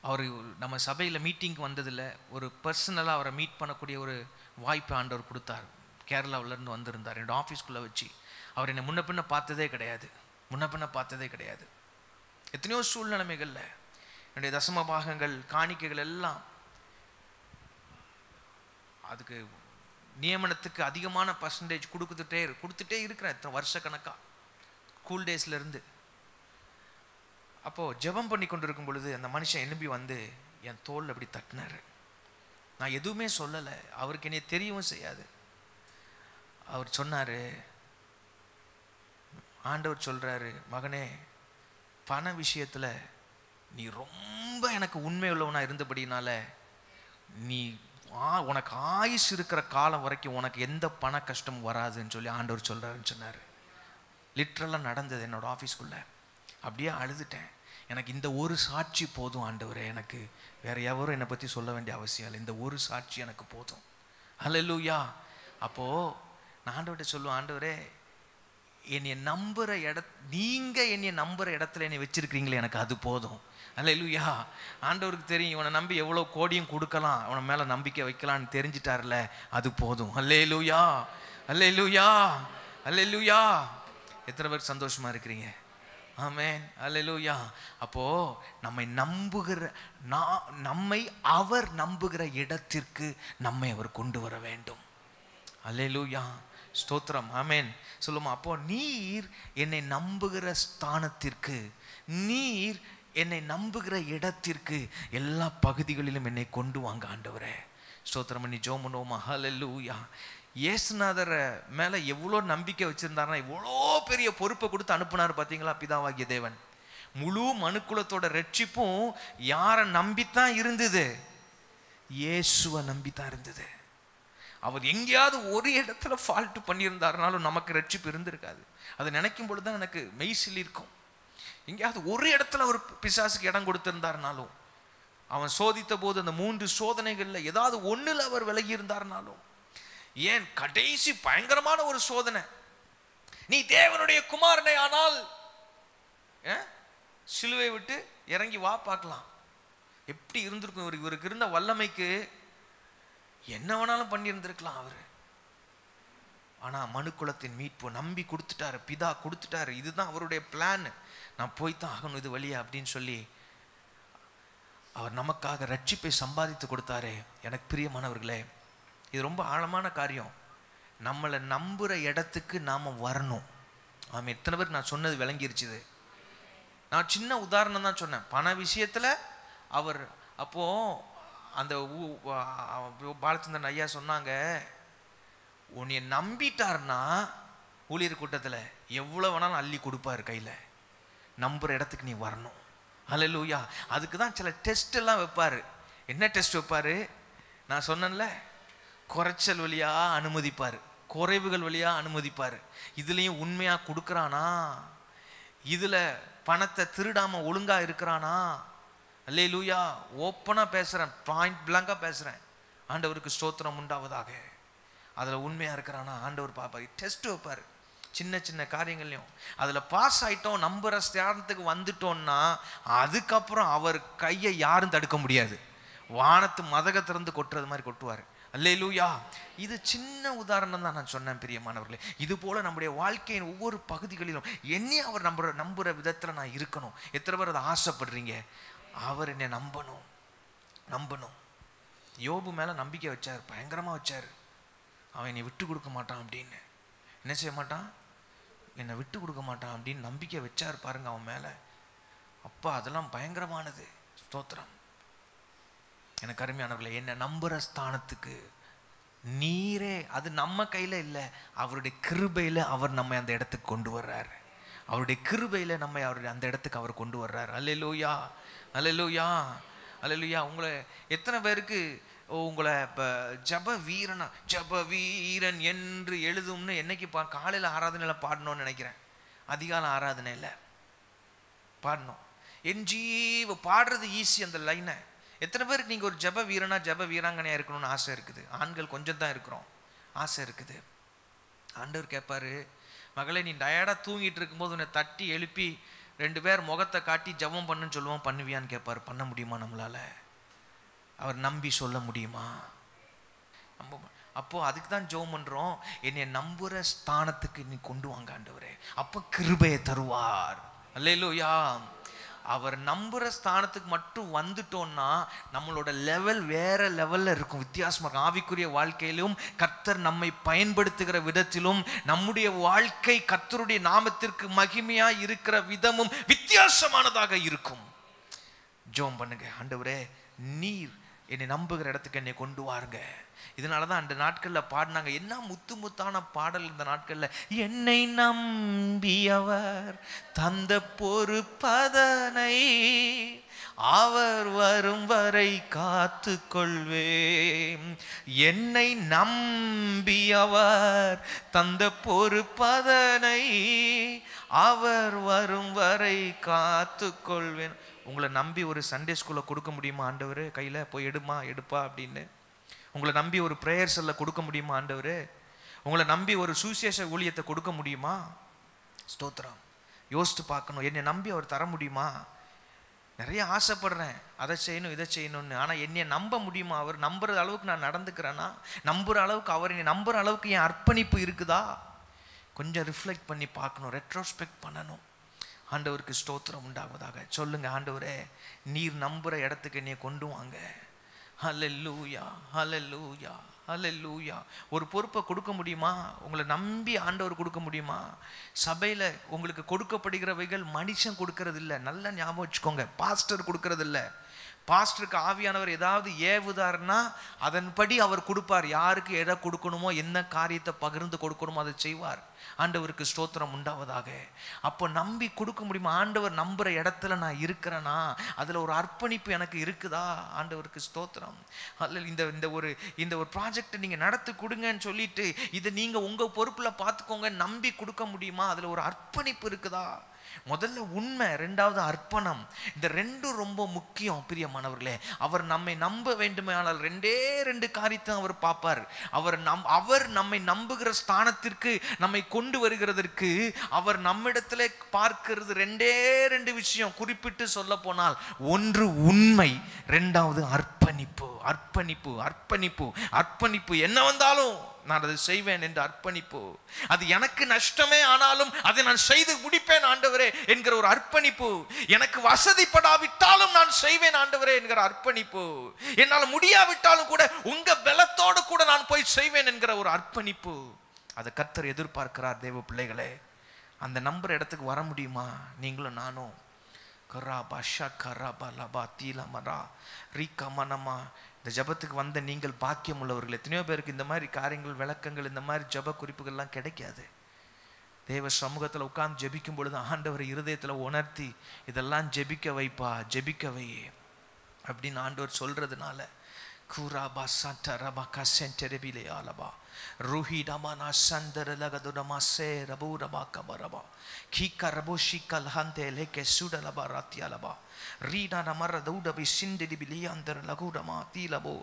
அவர் நம்ம சபையில் மீட்டிங்க்கு வந்ததில் ஒரு பர்சனலாக அவரை மீட் பண்ணக்கூடிய ஒரு வாய்ப்பு ஆண்டவர் கொடுத்தார். கேரளாவிலேருந்து வந்திருந்தார். என்னோடய ஆஃபீஸ்க்குள்ளே வச்சு அவர் என்னை முன்ன பின்ன பார்த்ததே கிடையாது. எத்தனையோ சூழ்நிலைமைகளில் என்னுடைய தசம பாகங்கள் காணிக்கைகள் எல்லாம் அதுக்கு நியமனத்துக்கு அதிகமான பர்சன்டேஜ் கொடுத்துட்டே இருக்கிறேன் எத்தனை வருஷ கணக்காக, ஸ்கூல் டேஸ்லேருந்து. அப்போது ஜெபம் பண்ணி கொண்டு இருக்கும் பொழுது அந்த மனுஷன் எழும்பி வந்து என் தோளில் அப்படி தட்டினார். நான் எதுவுமே சொல்லலை, அவருக்கு என்னை தெரியவும் செய்யாது. அவர் சொன்னார், ஆண்டவர் சொல்கிறாரு, மகனே, பண விஷயத்தில் நீ ரொம்ப எனக்கு உண்மை உள்ளவனாக இருந்தபடினால நீ உனக்கு ஆயுசு இருக்கிற காலம் வரைக்கும் உனக்கு எந்த பண கஷ்டமும் வராதுன்னு சொல்லி ஆண்டவர் சொல்கிறாருன்னு சொன்னார். லிட்ரலாக நடந்தது என்னோடய ஆஃபீஸ்க்குள்ளே. அப்படியே அழுதுட்டேன். எனக்கு இந்த ஒரு சாட்சி போதும் ஆண்டவரே, எனக்கு வேறு எவரும் என்னை பற்றி சொல்ல வேண்டிய அவசியம் இல்லை, இந்த ஒரு சாட்சி எனக்கு போதும். ஹல்லேலூயா. அப்போது நான் ஆண்டவர்கிட்ட சொல்லுவேன், ஆண்டவரே, என்னை நம்புகிற நீங்கள் என்னை நம்புகிற இடத்துல என்னை வச்சுருக்கிறீங்களே, எனக்கு அது போதும். ஹல்லேலூயா. ஆண்டவருக்கு தெரியும் இவனை நம்பி எவ்வளோ கோடியும் கொடுக்கலாம், அவனை மேலே நம்பிக்கை வைக்கலான்னு தெரிஞ்சிட்டார்ல, அது போதும். ஹல்லேலூயா, ஹல்லேலூயா, ஹல்லேலூயா. எத்தனை பேர் சந்தோஷமாக இருக்கிறீங்க? ஆமென், ஹல்லேலூயா. அப்போது நம்மை அவர் நம்புகிற இடத்திற்கு நம்மை அவர் கொண்டு வர வேண்டும். ஹல்லேலூயா, ஸ்தோத்திரம், ஆமென். சொல்லுமா, அப்போ நீர் என்னை நம்புகிற ஸ்தானத்திற்கு, நீர் என்னை நம்புகிற இடத்திற்கு எல்லா பகுதிகளிலும் என்னை கொண்டு வாங்க ஆண்டவரே. ஸ்தோத்திரம் பண்ணி ஜெபம் பண்ணுவோமா? ஹல்லேலூயா. இயேசுநாதரை மேலே எவ்வளோ நம்பிக்கை வச்சுருந்தாருன்னா எவ்வளோ பெரிய பொறுப்பை கொடுத்து அனுப்புனார் பார்த்தீங்களா பிதாவாகிய தேவன். முழு மனுக்குலத்தோட ரட்சிப்பும் யாரை நம்பித்தான் இருந்தது? இயேசுவை நம்பித்தான் இருந்தது. அவர் எங்கேயாவது ஒரு இடத்துல ஃபால்ட் பண்ணியிருந்தாருனாலும் நமக்கு ரட்சிப்பு இருந்திருக்காது. அதை நினைக்கும் பொழுது தான் எனக்கு மெய்சில் இருக்கும். எங்கேயாவது ஒரு இடத்துல அவர் பிசாசுக்கு இடம் கொடுத்திருந்தாருனாலும், அவன் சோதித்த போது அந்த 3 சோதனைகளில் ஏதாவது ஒன்றில் அவர் விலகி இருந்தாருனாலும், ஏன் கடைசி பயங்கரமான ஒரு சோதனை, நீ தேவனுடைய குமாரனை ஆனால் சிலுவை விட்டு இறங்கி வா பார்க்கலாம், எப்படி இருந்திருக்கும் இவருக்கு இருந்த வல்லமைக்கு என்ன வேணாலும் பண்ணியிருந்திருக்கலாம் அவர். ஆனால் மனுக்குலத்தின் மீட்பு நம்பி கொடுத்துட்டாரு, பிதா கொடுத்துட்டாரு, இதுதான் அவருடைய பிளான், நான் போய்த்தான் ஆகணும் இது வழியா அப்படின்னு சொல்லி அவர் நமக்காக ரட்சிப்பை சம்பாதித்து கொடுத்தாரு. எனக்கு பிரியமானவர்களே, இது ரொம்ப ஆழமான காரியம். நம்மளை நம்புகிற இடத்துக்கு நாம் வரணும். ஆமாம், எத்தனை பேருக்கு நான் சொன்னது விளங்கிருச்சுது? நான் சின்ன உதாரணம் தான் சொன்னேன். பண விஷயத்தில் அவர் அப்போது அந்த பாலச்சந்திரன் ஐயா சொன்னாங்க, உன்னை நம்பிட்டார்னா ஊழியர் கூட்டத்தில் எவ்வளோ வேணாலும் அள்ளி கொடுப்பார் கையில். நம்புகிற இடத்துக்கு நீ வரணும். ஹல்லேலூயா. அதுக்கு தான் சில டெஸ்ட் எல்லாம் வைப்பார். என்ன டெஸ்ட் வைப்பார்? நான் சொன்னேன்ல, குறைச்சல் வழியாக அனுமதிப்பார், குறைவுகள் வழியாக அனுமதிப்பார். இதுலேயும் உண்மையாக கொடுக்குறானா, இதில் பணத்தை திருடாமல் ஒழுங்காக இருக்கிறானா? அல்லேலூயா. ஓப்பனாக பேசுகிறேன், பாயிண்ட் பிளாங்காக பேசுகிறேன். ஆண்டவருக்கு ஸ்தோத்திரம் உண்டாவதாக. அதில் உண்மையாக இருக்கிறானா ஆண்டவர் பார்ப்பார். டெஸ்ட் வைப்பார் சின்ன சின்ன காரியங்கள்லையும். அதில் பாஸ் ஆகிட்டோம், நம்புகிற ஸ்தானத்துக்கு வந்துட்டோம்னா அதுக்கப்புறம் அவர் கையை யாரும் தடுக்க முடியாது. வானத்து மதகத்திறந்து கொட்டுறது மாதிரி கொட்டுவார். அல்லேலூயா. இது சின்ன உதாரணம் தான் நான் சொன்னேன் பிரியமானவர்களே. இது போல நம்முடைய வாழ்க்கையின் ஒவ்வொரு பகுதிகளிலும் என்னையே அவர் நம்புகிற விதத்தில் நான் இருக்கணும். எத்தனை பேர் அதை ஆசைப்படுறீங்க? அவர் என்னை நம்பணும். யோபு மேலே நம்பிக்கை வச்சார், பயங்கரமாக வச்சார். அவன் என்னை விட்டு கொடுக்க மாட்டான் அப்படின்னு. என்ன செய்ய மாட்டான்? என்னை விட்டு கொடுக்க மாட்டான் அப்படின்னு நம்பிக்கை வச்சார் பாருங்க அவன் மேலே. அப்பா, அதெல்லாம் பயங்கரமானது. ஸ்தோத்திரம். எனக்கு அருமையானவர்களே, என்னை நம்புற ஸ்தானத்துக்கு நீரே, அது நம்ம கையில இல்லை, அவருடைய கிருபையில அவர் நம்மை அந்த இடத்துக்கு கொண்டு வர்றாரு. அவருடைய கிருபையில நம்மை அவருடைய அந்த இடத்துக்கு அவர் கொண்டு வர்றாரு. அல்லேலூயா, அல்லேலூயா, அல்லேலூயா. உங்களை எத்தனை பேருக்கு உங்களை இப்போ ஜப வீரன் என்று எழுதும்னு என்னைக்கு காலையில் ஆராதனையில் பாடணும்னு நினைக்கிறேன். அதிகாலை ஆராதனையில் பாடணும். என் ஜீவ பாடுறது ஈஸி அந்த லைனை. எத்தனை பேருக்கு நீங்கள் ஒரு ஜப வீராங்கனையாக இருக்கணும்னு ஆசை இருக்குது? ஆண்கள் கொஞ்சம் தான் இருக்கிறோம், ஆசை இருக்குது. ஆண்டவர் கேட்பாரு, மகளே நீ டயர்டாக தூங்கிட்டு இருக்கும்போது உன்னை தட்டி எழுப்பி 2 பேர் முகத்தை காட்டி ஜபம் பண்ணுன்னு சொல்லுவோம், பண்ணுவியான்னு கேட்பாரு. பண்ண முடியுமா நம்மளால? அவர் நம்பி சொல்ல முடியுமா? அப்போ அதுக்கு தான் ஜெபம் பண்றோம், என்னை நம்புற ஸ்தானத்துக்கு நீ கொண்டு வாங்க ஆண்டவரே, அப்போ கிருபையை தருவார். அல்லேலூயா. அவர் நம்புற ஸ்தானத்துக்கு மட்டும் வந்துட்டோம்னா நம்மளோட லெவல் வேற லெவல்ல இருக்கும், வித்தியாசமா இருக்கும். ஆவிக்குரிய வாழ்க்கையிலும் கர்த்தர் நம்மை பயன்படுத்துகிற விதத்திலும் நம்முடைய வாழ்க்கை கர்த்தருடைய நாமத்திற்கு மகிமையா இருக்கிற விதமும் வித்தியாசமானதாக இருக்கும். ஜெபம் பண்ணுங்க, ஆண்டவரே நீர் என்னை நம்புகிற இடத்துக்கு என்னை கொண்டு வாருங்க. இதனாலதான் அந்த நாட்கள்ல பாடினாங்க, என்ன முத்தான பாடல் இந்த நாட்கள்ல. என்னை நம்பியவர் தந்த பொறுப்பதனை அவர் வரும் வரை காத்து கொள்வேன். என்னை நம்பியவர் தந்த பொறுப்பதனை அவர் வரும் வரை காத்து கொள்வேன். உங்களை நம்பி ஒரு சண்டே ஸ்கூல்ல கொடுக்க முடியுமா ஆண்டவர்? கையில போய் எடுப்பா அப்படின்னு உங்களை நம்பி ஒரு பிரேயர் செல்ல கொடுக்க முடியுமா ஆண்டவர்? உங்களை நம்பி ஒரு சுவிசேஷ ஊழியத்தை கொடுக்க முடியுமா? ஸ்தோத்திரம். யோசித்து பார்க்கணும், என்னை நம்பி அவர் தர முடியுமா? நிறைய ஆசைப்படுறேன், அதை செய்யணும் இதை செய்யணும்னு. ஆனால் என்னை நம்ப முடியுமா? அவர் நம்புற அளவுக்கு நான் நடந்துக்கிறேன்னா? நம்புற அளவுக்கு அவர் என்னை நம்புற அளவுக்கு என் அர்ப்பணிப்பு இருக்குதா? கொஞ்சம் ரிஃப்ளெக்ட் பண்ணி பார்க்கணும், ரெட்ரோஸ்பெக்ட் பண்ணணும். ஆண்டவருக்கு ஸ்தோத்திரம் உண்டாவதாக. சொல்லுங்க, ஆண்டவரே நீர் நம்புற இடத்துக்கு என்னை கொண்டு வாங்க. ஹல்லேலூயா, ஹல்லேலூயா, ஹல்லேலூயா. ஒரு பொறுப்பை கொடுக்க முடியுமா? உங்களை நம்பி ஆண்டவர் கொடுக்க முடியுமா? சபையில் உங்களுக்கு கொடுக்கப்படுகிறவைகள் மனுஷன் கொடுக்கறது இல்லை. நல்லா ஞாபகம் வச்சுக்கோங்க, பாஸ்டர் கொடுக்கறது இல்லை. பாஸ்டருக்கு ஆவியானவர் ஏதாவது ஏவுதார்னா அதன்படி அவர் கொடுப்பார். யாருக்கு எதை கொடுக்கணுமோ, என்ன காரியத்தை பகிர்ந்து கொடுக்கணுமோ அதை செய்வார். ஆண்டவருக்கு ஸ்தோத்திரம் உண்டாவதாக. அப்போ நம்பி கொடுக்க முடியுமா? ஆண்டவர் நம்புற இடத்துல நான் இருக்கிறேனா? அதுல ஒரு அர்ப்பணிப்பு எனக்கு இருக்குதா? ஆண்டவருக்கு ஸ்தோத்திரம். அல்ல இந்த ஒரு ப்ராஜெக்ட் நீங்க நடத்தி கொடுங்கன்னு சொல்லிட்டு இதை நீங்க உங்க பொறுப்புல பார்த்துக்கோங்க, நம்பி கொடுக்க முடியுமா? அதுல ஒரு அர்ப்பணிப்பு இருக்குதா? முதல்ல உண்மை, ரெண்டாவது அர்ப்பணம். இந்த ரெண்டும் ரொம்ப முக்கியம் பிரியமானவர்களே. அவர் நம்மை நம்ப வேண்டுமானால் 2 காரியத்தை அவர் பார்ப்பார். அவர் நம்மை நம்புகிற ஸ்தானத்திற்கு நம்மை கொண்டு வருகிறதற்கு அவர் நம்மிடத்துல பார்க்கிறது 2 விஷயம். குறிப்பிட்டு சொல்ல போனால், ஒன்று உண்மை, ரெண்டாவது அர்ப்பணிப்பு. அர்ப்பணிப்பு, அர்ப்பணிப்பு, அர்ப்பணிப்பு. என்ன வந்தாலும் நான் அதை செய்வேன் என்று அர்ப்பணிப்பு. அது எனக்கு நஷ்டமே ஆனாலும் அதை நான் செய்து முடிப்பேன் ஆண்டவரே என்கிற ஒரு அர்ப்பணிப்பு. எனக்கு வசதிப்படாவிட்டாலும் நான் செய்வேன் ஆண்டவரே என்கிற அர்ப்பணிப்பு. என்னால் முடியாவிட்டாலும் கூட உங்க பலத்தோடு கூட நான் போய் செய்வேன் என்கிற ஒரு அர்ப்பணிப்பு. அதை கர்த்தர் எதிர்பார்க்கிறார். தேவ பிள்ளைகளே, அந்த நம்புற இடத்துக்கு வர முடியுமா? நீங்களும் நானும். இந்த ஜபத்துக்கு வந்த நீங்கள் பாக்கியம் உள்ளவர்கள். எத்தனையோ பேருக்கு இந்த மாதிரி காரியங்கள், விளக்கங்கள், இந்த மாதிரி ஜப குறிப்புகள்லாம் கிடைக்காது. தேவ சமூகத்தில் உட்கார்ந்து ஜெபிக்கும் பொழுது ஆண்டவரை இருதயத்தில் உணர்த்தி இதெல்லாம் ஜெபிக்க வைப்பா, ஜெபிக்க வை அப்படின்னு ஆண்டவர் சொல்றதுனால கூராபா சட்டரபா கசென்டெரபிலே ஆலபா ருஹிடமானா சந்தரலகதுடமா சேரபூரபா கபரபா கீகரபோஷிக்கல் ஹந்தேலே கெசுடலபா ராத்தியாலபா ரீடா நமர தௌடபி சிந்திடி பிலியாந்தர லகுடமா தீலபோ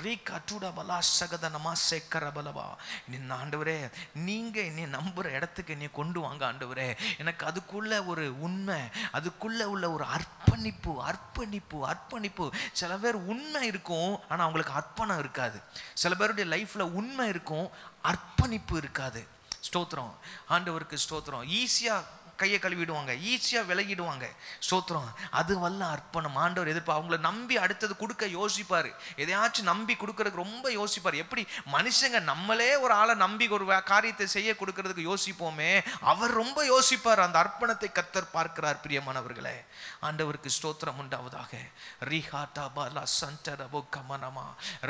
ரீகா டுடபலா சகதனமா சேக்கரபலபா. நின்ன ஆண்டவரே, நீங்க என்னை நம்புற இடத்துக்கு என்னை கொண்டு வாங்க ஆண்டவரே. எனக்கு அதுக்குள்ள ஒரு உண்மை, அதுக்குள்ள உள்ள ஒரு அர்ப்பணிப்பு, அர்ப்பணிப்பு, அர்ப்பணிப்பு. சில பேர் உண்மை இருக்கும் ஆனா அவங்களுக்கு அர்ப்பணம் இருக்காது. சில பேருடைய லைஃப்ல உண்மை இருக்கும், அர்ப்பணிப்பு இருக்காது. ஸ்தோத்திரம், ஆண்டவருக்கு ஸ்தோத்திரம். ஈஸியா கையை கழுவிடுவாங்க, ஈஸியாக விலகிடுவாங்க. ஸ்தோத்திரம். அது வல்ல அர்ப்பணம். ஆண்டவர் எதிர்ப்பு. அவங்கள நம்பி அடுத்தது கொடுக்க யோசிப்பார். எதையாச்சும் நம்பி கொடுக்கறதுக்கு ரொம்ப யோசிப்பார். எப்படி மனுஷங்க நம்மளே ஒரு ஆளை நம்பி ஒரு காரியத்தை செய்ய கொடுக்கறதுக்கு யோசிப்போமே, அவர் ரொம்ப யோசிப்பார். அந்த அர்ப்பணத்தை கர்த்தர் பார்க்கிறார். பிரியமானவர்களே, ஆண்டவருக்கு ஸ்தோத்திரம் உண்டாவதாக. ரிஹாடா பாலா சந்தரபோ கமனமா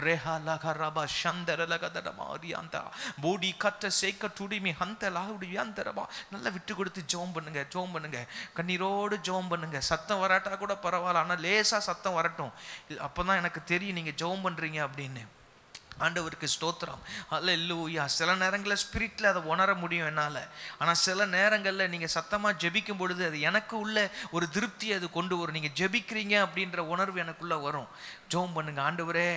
ரெஹாலா கரபா சந்தரலகதரமா ரியாந்தா போடி கட்ட சேக்க துடிமி ஹந்தலாவுடி வியாந்தரபா. நல்லா விட்டு கொடுத்து ஜெபம் பண்ணுங்க, ஜெபம் பண்ணுங்க, கண்ணீரோடு ஜெபம் பண்ணுங்க. சத்தம் வராட்டா கூட பரவாயில்ல, ஆனால் லேசா சத்தம் வரட்டும். அப்பதான் எனக்கு தெரியும் நீங்க ஜெபம் பண்றீங்க அப்படின்னு. ஆண்டவருக்கு ஸ்தோத்திரம். அல்லேலூயா. சில நேரங்களில் ஸ்பிரிட்டில் அதை உணர முடியும் என்னால். ஆனால் சில நேரங்களில் நீங்கள் சத்தமாக ஜெபிக்கும் பொழுது அது எனக்கு உள்ள ஒரு திருப்தி அது கொண்டு வரும். நீங்கள் ஜெபிக்கிறீங்க அப்படின்ற உணர்வு எனக்குள்ளே வரும். ஜெபம் பண்ணுங்க. ஆண்டவரே,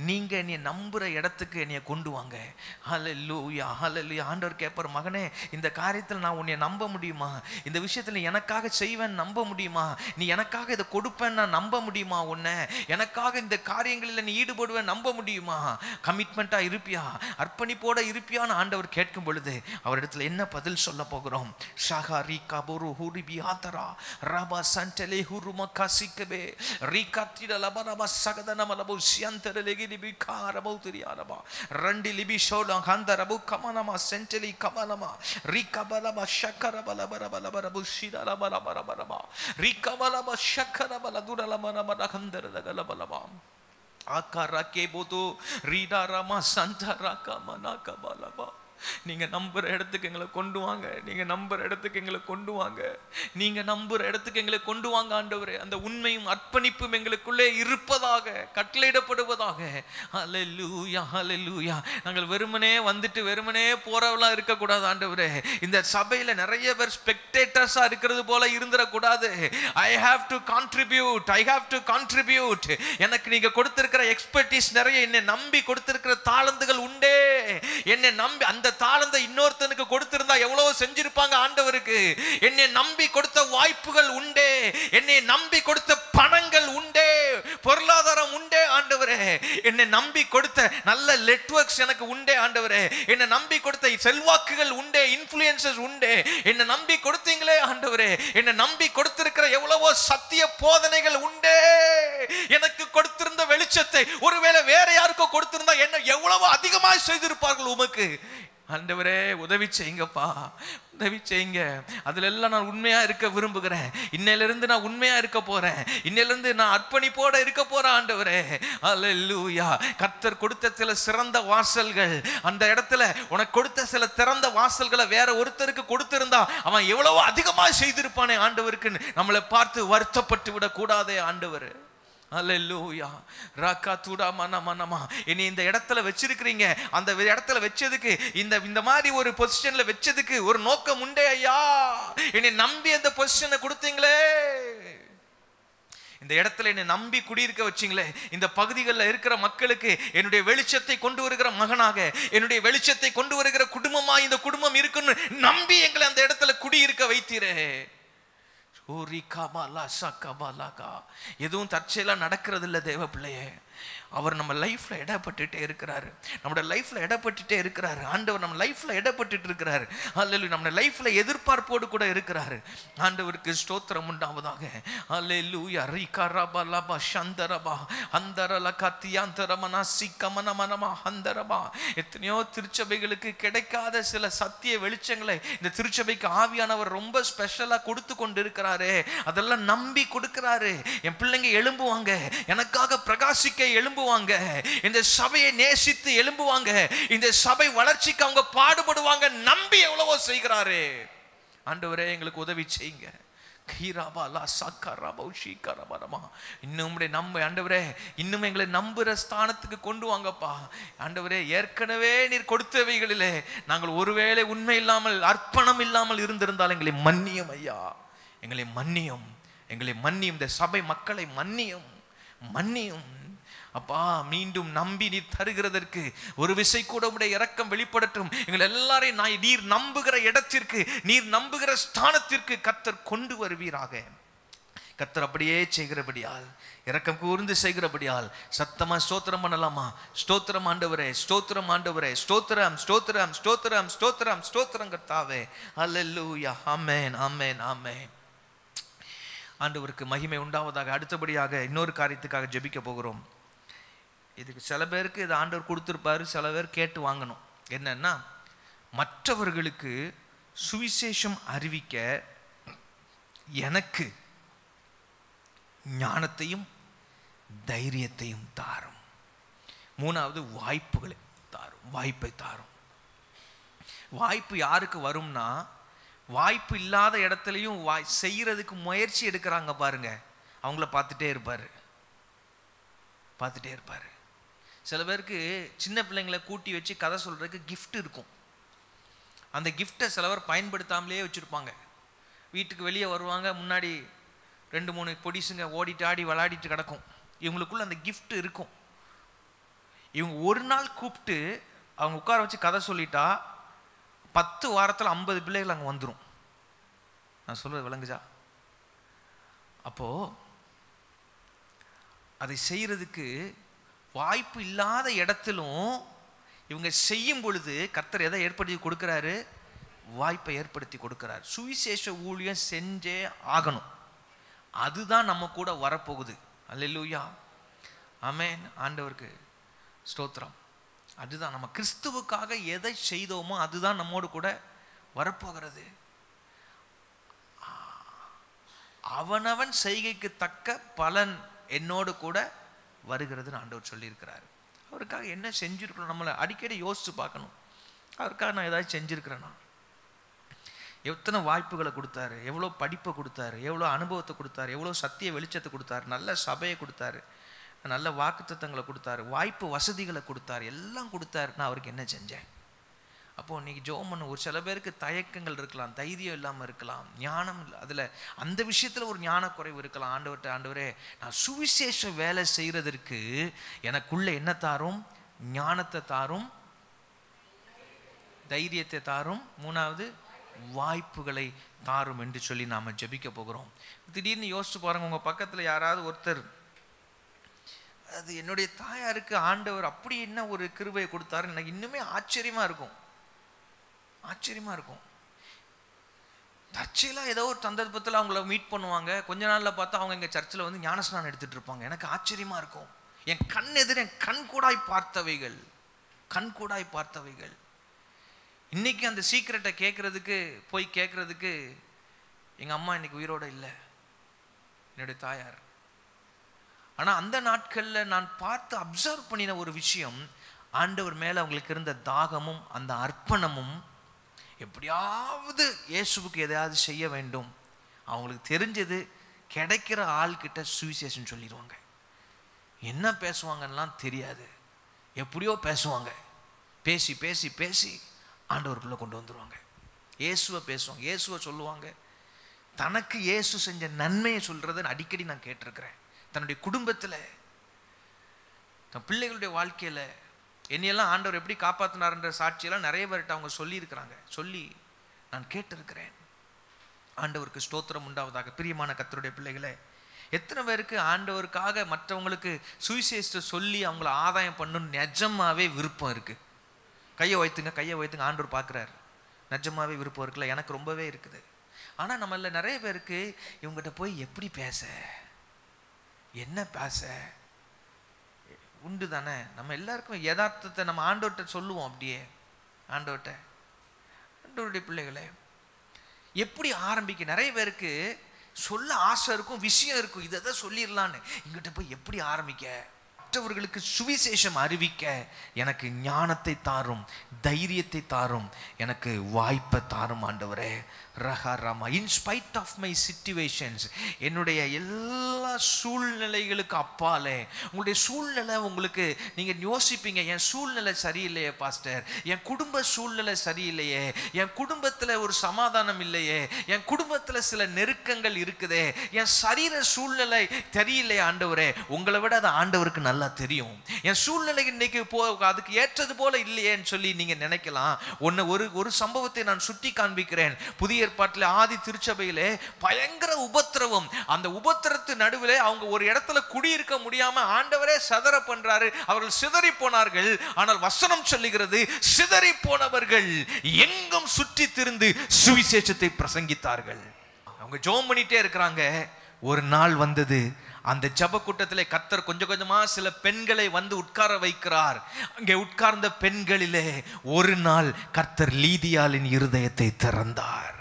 நீங்கள் என்னை நம்புகிற இடத்துக்கு என்னைய கொண்டு வாங்க. அல்லேலூயா, அல்லேலூயா. ஆண்டவர் கேட்பார், மகனே, இந்த காரியத்தில் நான் உன்னை நம்ப முடியுமா? இந்த விஷயத்தில் எனக்காக செய்வேன் நம்ப முடியுமா? நீ எனக்காக இதை கொடுப்பேன் நான் நம்ப முடியுமா? உன்னை எனக்காக இந்த காரியங்களில் நீ ஈடுபடுவேன் நம்ப முடியுமா? கமிட்மெண்டா இருப்பியா? அர்ப்பணிப்போட இருப்பியான்னு ஆண்டவர் கேட்கும் பொழுது அவரிடத்துல என்ன பதில் சொல்ல போகிறோம்? ஷாகா ரீகா போரு ஹூரிபி ஆதரா ராபா சண்டலே ஹூருமா காசிக்கபே ரீகாத்திட லபரபா சகதனமலபு சியந்தரலெகி லிபி காரபு திரியாரபா ரண்டி லிபி ஷோலா ஹந்தரபு கமனமா சென்டலி கமனமா ரீகபலபா ஷக்கரபலபரபலபரபு ஷிரலபரபரபரபா ரீகபலபா ஷக்கரபலதுரலமனமன ஹந்தரலகலபலபா ஆகாரா கேபோதோ ரீடா ராமா சந்தராகா மனாகா பாலபா. நீங்க நம்புற இடத்துக்கு எங்களை கொண்டு வாங்க, நீங்க நம்புற இடத்துக்கு எங்களை கொண்டு வாங்க, நீங்க நம்புற இடத்துக்கு எங்களை கொண்டு வாங்க ஆண்டவரே. அந்த உண்மையும் அர்ப்பணிப்பும் எங்களுக்குள்ளே இருப்பதாக கட்டளையிடப்படுவதாக. ஹல்லேலூயா, ஹல்லேலூயா. நாங்கள் வெறுமனே வந்துட்டு வெறுமனே போறவளா இருக்கக்கூடாது ஆண்டவரே. இந்த சபையில நிறைய பேர் ஸ்பெக்டேட்டர்ஸா இருக்கிறது போல இருந்துடக்கூடாது. I have to contribute, I have to contribute. எனக்கு நீங்க கொடுத்திருக்கிற எக்ஸ்பர்டீஸ் நிறைய, என்னை நம்பி கொடுத்திருக்கிற தாளந்துகள் உண்டே. என்னை நம்பி அந்த தாளந்தை இன்னொருத்தனுக்கு கொடுத்திருந்தா எவ்வளவு செஞ்சிருப்பாங்க ஆண்டவருக்கு. என்னை நம்பி கொடுத்த வாய்ப்புகள் உண்டே, என்னை நம்பி கொடுத்த பணங்கள் உண்டே, பொருளாதாரம் உண்டே ஆண்டவரே. என்னை நம்பி கொடுத்த நல்ல நெட்வொர்க்ஸ் எனக்கு உண்டே ஆண்டவரே. என்னை நம்பி கொடுத்த செல்வாக்குகள் உண்டே, இன்ஃப்ளூயன்சஸ் உண்டே. என்னை நம்பி கொடுத்தீங்களே ஆண்டவரே. என்னை நம்பி கொடுத்திருக்கிற எவ்வளவோ சத்திய போதனைகள் உண்டே. எனக்கு கொடுத்திருந்த வெளிச்சத்தை ஒருவேளை வேற யாருக்கோ கொடுத்திருந்தா என்ன எவ்வளவோ அதிகமாக செய்திருப்பார்கள் உமக்கு. ஆண்டவரே, உதவி செய்யுங்கப்பா, உதவி செய்யுங்க. அதுல எல்லாம் நான் உண்மையா இருக்க விரும்புகிறேன். இன்னையிலிருந்து நான் உண்மையா இருக்க போறேன். இன்னையிலிருந்து நான் அர்ப்பணிப்போட இருக்க போறேன் ஆண்டவரே. அல்லேலூயா. கர்த்தர் கொடுத்த சில சிறந்த வாசல்கள், அந்த இடத்துல உனக்கு கொடுத்த சில திறந்த வாசல்களை வேற ஒருத்தருக்கு கொடுத்திருந்தா அவன் எவ்வளவோ அதிகமா செய்திருப்பானே ஆண்டவருக்கு. நம்மளை பார்த்து வருத்தப்பட்டு விட கூடாதே ஆண்டவர். அல்லேலூயா. ராகாத்துடா மனமனமா. என்னை இந்த இடத்துல வச்சிருக்கிறீங்க, அந்த இடத்துல வச்சதுக்கு, இந்த மாதிரி ஒரு பொசிஷன்ல வச்சதுக்கு ஒரு நோக்கம் உண்டே ஐயா. என்னை நம்பி அந்த பொசிஷனை கொடுத்தீங்களே, இந்த இடத்துல என்னை நம்பி குடியிருக்க வச்சிங்களே, இந்த பகுதிகளில் இருக்கிற மக்களுக்கு என்னுடைய வெளிச்சத்தை கொண்டு வருகிற மகனாக, என்னுடைய வெளிச்சத்தை கொண்டு வருகிற குடும்பமா இந்த குடும்பம் இருக்குன்னு நம்பி எங்களை அந்த இடத்துல குடியிருக்க வைத்தீரே. எதுவும் தற்செயலா நடக்கிறது இல்லை தேவ பிள்ளையே. அவர் நம்ம லைஃப்ல இடப்பட்டுட்டே இருக்கிறாரு, நம்மளோட லைஃப்ல இடப்பட்டுட்டே இருக்கிறாரு. ஆண்டவர் நம்ம லைஃப்ல இடப்பட்டுட்டு இருக்கிறாரு. அல்லேலூயா. நம்ம லைஃப்ல எதிர்பார்ப்போடு கூட இருக்கிறாரு. ஆண்டவருக்கு ஸ்தோத்திரம் உண்டாவதாக. அல்லேலூயா. ரிகரபா லபா சந்தரபா அந்தரல கத்தியாந்தரமனா சிக்கமனமனமா அந்தரபா. எத்தனையோ திருச்சபைகளுக்கு கிடைக்காத சில சத்திய வெளிச்சங்களை இந்த திருச்சபைக்கு ஆவியானவர் ரொம்ப ஸ்பெஷலா கொடுத்து கொண்டு இருக்கிறாரு. அதெல்லாம் நம்பி கொடுக்கிறாரு. என் பிள்ளைங்க எழும்புவாங்க, எனக்காக பிரகாசிக்க எழும்புவாங்க, இந்த சபையை நேசித்து எழும்புவாங்க, இந்த சபை வளர்ச்சிக்கு அவங்க பாடுபடுவாங்க. நம்பி எவ்வளவோ செய்கிறாரு. ஆண்டவரே, எங்களுக்கு உதவி செய்யுங்க. இன்னும் ஆண்டவரே, இன்னும் எங்களை நம்புற ஸ்தானத்துக்கு கொண்டு வாங்கப்பா ஆண்டவரே. ஏற்கனவே நீர் கொடுத்தவைகளிலே நாங்கள் ஒருவேளை உண்மை இல்லாமல் அர்ப்பணம் இல்லாமல் இருந்திருந்தால் எங்களை மன்னியும் ஐயா, எங்களை மன்னியும், எங்களை மன்னியும். இந்த சபை மக்களை மன்னியும், மன்னியும் அப்பா. மீண்டும் நம்பி நீர் தருகிறதற்கு ஒரு விசை கூட உடைய இரக்கம் வெளிப்படட்டும். எங்கள் எல்லாரையும் நீர் நம்புகிற இடத்திற்கு, நீர் நம்புகிற ஸ்தானத்திற்கு கர்த்தர் கொண்டு வருவீராக. கர்த்தர் அப்படியே செய்கிறபடியால், இரக்கம் கூர்ந்து செய்கிறபடியால் சத்தமா ஸ்தோத்திரம் பண்ணலாமா? ஸ்தோத்திரம் ஆண்டவரே, ஸ்தோத்திரம் ஆண்டவரே, ஸ்தோத்திரம் ஸ்தோத்திரம் ஸ்தோத்திரம் ஸ்தோத்திரம் ஸ்தோத்திரம் கர்த்தாவே. அல்லேலூயா. ஆமென் ஆமென் ஆமென். ஆண்டவருக்கு மகிமை உண்டாவதாக. அடுத்தபடியாக இன்னொரு காரியத்துக்காக ஜெபிக்க போகிறோம். இதுக்கு சில பேருக்கு இது ஆண்டவர் கொடுத்துருப்பாரு, சில பேர் கேட்டு வாங்கணும். என்னன்னா, மற்றவர்களுக்கு சுவிசேஷம் அறிவிக்க எனக்கு ஞானத்தையும் தைரியத்தையும் தாரும். மூணாவது, வாய்ப்புகளை தாரும், வாய்ப்பை தாரும். வாய்ப்பு யாருக்கு வரும்னா, வாய்ப்பு இல்லாத இடத்துலையும் செய்யறதுக்கு முயற்சி எடுக்கிறாங்க பாருங்க, அவங்கள பார்த்துட்டே இருப்பாரு, பார்த்துட்டே இருப்பாரு. சில பேருக்கு சின்ன பிள்ளைங்களை கூட்டி வச்சு கதை சொல்றதுக்கு கிஃப்ட் இருக்கும். அந்த கிஃப்டை சில பேர் பயன்படுத்தாமலே வச்சுருப்பாங்க. வீட்டுக்கு வெளியே வருவாங்க, முன்னாடி 2-3 பொடிசுங்க ஓடிட்டு ஆடி விளையாடிட்டு கிடக்கும். இவங்களுக்குள்ள அந்த கிஃப்ட் இருக்கும். இவங்க ஒரு நாள் கூப்பிட்டு அவங்க உட்கார வச்சு கதை சொல்லிட்டா 10 வாரத்தில் 50 பிள்ளைகள் அங்கே வந்துடும். நான் சொல்றது விளங்குச்சா? அப்போ அதை செய்யறதுக்கு வாய்ப்பு இல்லாத இடத்திலும் இவங்க செய்யும் பொழுது கர்த்தர் எதை ஏற்படுத்தி கொடுக்கிறாரு? வாய்ப்பை ஏற்படுத்தி கொடுக்கிறார். சுவிசேஷ ஊழியம் செஞ்சே ஆகணும். அதுதான் நம்ம கூட வரப்போகுது. அல்லேலூயா. ஆமென். ஆண்டவருக்கு ஸ்தோத்திரம். அதுதான் நம்ம கிறிஸ்துவுக்காக எதை செய்தோமோ அதுதான் நம்மோடு கூட வரப்போகிறது. அவனவன் செய்கைக்கு தக்க பலன் என்னோடு கூட வருகிறதுன்னு ஆண்டவர் சொல்லியிருக்கிறார். அவருக்காக என்ன செஞ்சுருக்கணும் நம்மளை அடிக்கடி யோசித்து பார்க்கணும். அவருக்காக நான் ஏதாவது செஞ்சுருக்கிறேன்னா? எத்தனை வாய்ப்புகளை கொடுத்தாரு, எவ்வளோ படிப்பை கொடுத்தாரு, எவ்வளோ அனுபவத்தை கொடுத்தாரு, எவ்வளோ சத்திய வெளிச்சத்தை கொடுத்தாரு, நல்ல சபையை கொடுத்தாரு, நல்ல வாக்குத்தத்தங்களை கொடுத்தாரு, வாய்ப்பு வசதிகளை கொடுத்தாரு, எல்லாம் கொடுத்தாரு. நான் அவருக்கு என்ன செஞ்சேன்? அப்போது இன்றைக்கி ஜெபம் பண்ண ஒரு சில பேருக்கு தயக்கங்கள் இருக்கலாம், தைரியம் இல்லாமல் இருக்கலாம், ஞானம் இல்லை, அதில் அந்த விஷயத்தில் ஒரு ஞானக்குறைவு இருக்கலாம். ஆண்டவர்கிட்ட, ஆண்டவரே நான் சுவிசேஷ வேலை செய்கிறதற்கு எனக்குள்ள என்ன தாரும்? ஞானத்தை தாரும், தைரியத்தை தாரும், மூணாவது வாய்ப்புகளை தாரும் என்று சொல்லி நாம் ஜெபிக்க போகிறோம். திடீர்னு யோசிச்சு பாருங்க, உங்கள் பக்கத்தில் யாராவது ஒருத்தர், அது என்னுடைய தாயாருக்கு ஆண்டவர் அப்படி என்ன ஒரு கிருபையை கொடுத்தாரு, எனக்கு இன்னுமே ஆச்சரியமாக இருக்கும், ஆச்சரியமாக இருக்கும். தற்செயலாக ஏதோ ஒரு சந்தர்ப்பத்தில் அவங்கள மீட் பண்ணுவாங்க, கொஞ்ச நாளில் பார்த்தா அவங்க எங்கள் சர்ச்சில் வந்து ஞானஸ்நானம் எடுத்துகிட்டு இருப்பாங்க. எனக்கு ஆச்சரியமாக இருக்கும். என் கண் எதிர என் கண்கூடாய் பார்த்தவைகள், கண்கூடாய் பார்த்தவைகள். இன்னைக்கு அந்த சீக்கிரட்டை கேட்கறதுக்கு போய் கேட்கறதுக்கு எங்கள் அம்மா இன்னைக்கு உயிரோடு இல்லை, என்னுடைய தாயார். ஆனால் அந்த நாட்களில் நான் பார்த்து அப்சர்வ் பண்ணின ஒரு விஷயம், ஆண்டவர் மேலே அவங்களுக்கு இருந்த தாகமும் அந்த அர்ப்பணமும், எப்படியாவது இயேசுவுக்கு எதையாவது செய்ய வேண்டும். அவங்களுக்கு தெரிஞ்சது கிடைக்கிற ஆள்கிட்ட சுவிசேஷம் சொல்லிடுவாங்க. என்ன பேசுவாங்கன்னெலாம் தெரியாது, எப்படியோ பேசுவாங்க. பேசி பேசி பேசி ஆண்டவருக்குள்ளே கொண்டு வந்துடுவாங்க. இயேசுவை பேசுவாங்க, இயேசுவை சொல்லுவாங்க. தனக்கு இயேசு செஞ்ச நன்மையை சொல்கிறத அடிக்கடி நான் கேட்டிருக்கிறேன். தன்னுடைய குடும்பத்தில், தன் பிள்ளைகளுடைய வாழ்க்கையில் என்னையெல்லாம் ஆண்டவர் எப்படி காப்பாற்றினார்ன்ற சாட்சியெல்லாம் நிறைய பேர்கிட்ட அவங்க சொல்லியிருக்கிறாங்க, சொல்லி நான் கேட்டிருக்கிறேன். ஆண்டவருக்கு ஸ்தோத்திரம் உண்டாவதாக. பிரியமான கர்த்தருடைய பிள்ளைகளே, எத்தனை பேருக்கு ஆண்டவருக்காக மற்றவங்களுக்கு சுவிசேஷத்தை சொல்லி அவங்கள ஆதாயம் பண்ணணும்னு நிஜமாவே விருப்பம் இருக்குது? கையை வைத்துங்க, கையை வைத்துங்க. ஆண்டவர் பார்க்குறாரு. நிஜமாவே விருப்பம் இருக்குல்ல? எனக்கு ரொம்பவே இருக்குது. ஆனால் நம்மள நிறைய பேருக்கு இவங்ககிட்ட போய் எப்படி பேச, என்ன பேச உண்டு தானே. நம்ம எல்லாருக்கும் யதார்த்தத்தை நம்ம ஆண்டவர்கிட்ட சொல்லுவோம். அப்படியே ஆண்டவர்கிட்ட, ஆண்டவருடைய பிள்ளைகளே எப்படி ஆரம்பிக்க, நிறைய பேருக்கு சொல்ல ஆசை இருக்கும், விஷயம் இருக்கும், இதை தான் சொல்லிடலான்னு. இங்கிட்ட போய் எப்படி ஆரம்பிக்க? மற்றவர்களுக்கு சுவிசேஷம் அறிவிக்க எனக்கு ஞானத்தை தாரும், தைரியத்தை தாரும், எனக்கு வாய்ப்பை தாரும் ஆண்டவரே. ரஹராமா. இன்ஸ்பைட் ஆஃப் மை சிச்சுவேஷன்ஸ், என்னுடைய எல்லா சூழ்நிலைகளுக்கு அப்பாலே, உங்களுடைய சூழ்நிலை உங்களுக்கு நீங்கள் யோசிப்பீங்க, என் சூழ்நிலை சரியில்லையே பாஸ்டர், என் குடும்ப சூழ்நிலை சரியில்லையே, என் குடும்பத்தில் ஒரு சமாதானம் இல்லையே, என் குடும்பத்தில் சில நெருக்கங்கள் இருக்குதே, என் சரீர சூழ்நிலை தெரியலையே ஆண்டவரே. உங்களை விட அது ஆண்டவருக்கு நல்லா நல்லா தெரியும். என் சூழ்நிலை இன்னைக்கு அதுக்கு ஏற்றது போல இல்லையேன்னு சொல்லி நீங்க நினைக்கலாம். ஒரு சம்பவத்தை நான் சுட்டி காண்பிக்கிறேன். புதிய ஏற்பாட்டில் ஆதி திருச்சபையிலே பயங்கர உபத்திரவம். அந்த உபத்திரத்து நடுவிலே அவங்க ஒரு இடத்துல குடியிருக்க முடியாம ஆண்டவரே சதற பண்றாரு. அவர்கள் சிதறி போனார்கள். ஆனால் வசனம் சொல்லுகிறது, சிதறி போனவர்கள் எங்கும் சுற்றி திரிந்து சுவிசேஷத்தை பிரசங்கித்தார்கள். அவங்க ஜெபம் பண்ணிட்டே இருக்கிறாங்க. ஒரு நாள் வந்தது, அந்த ஜெப கூட்டத்திலே கர்த்தர் கொஞ்சம் கொஞ்சமா சில பெண்களை வந்து உட்கார வைக்கிறார். அங்கே உட்கார்ந்த பெண்களிலே ஒரு நாள் கர்த்தர் லீதியாளின் இருதயத்தை திறந்தார்.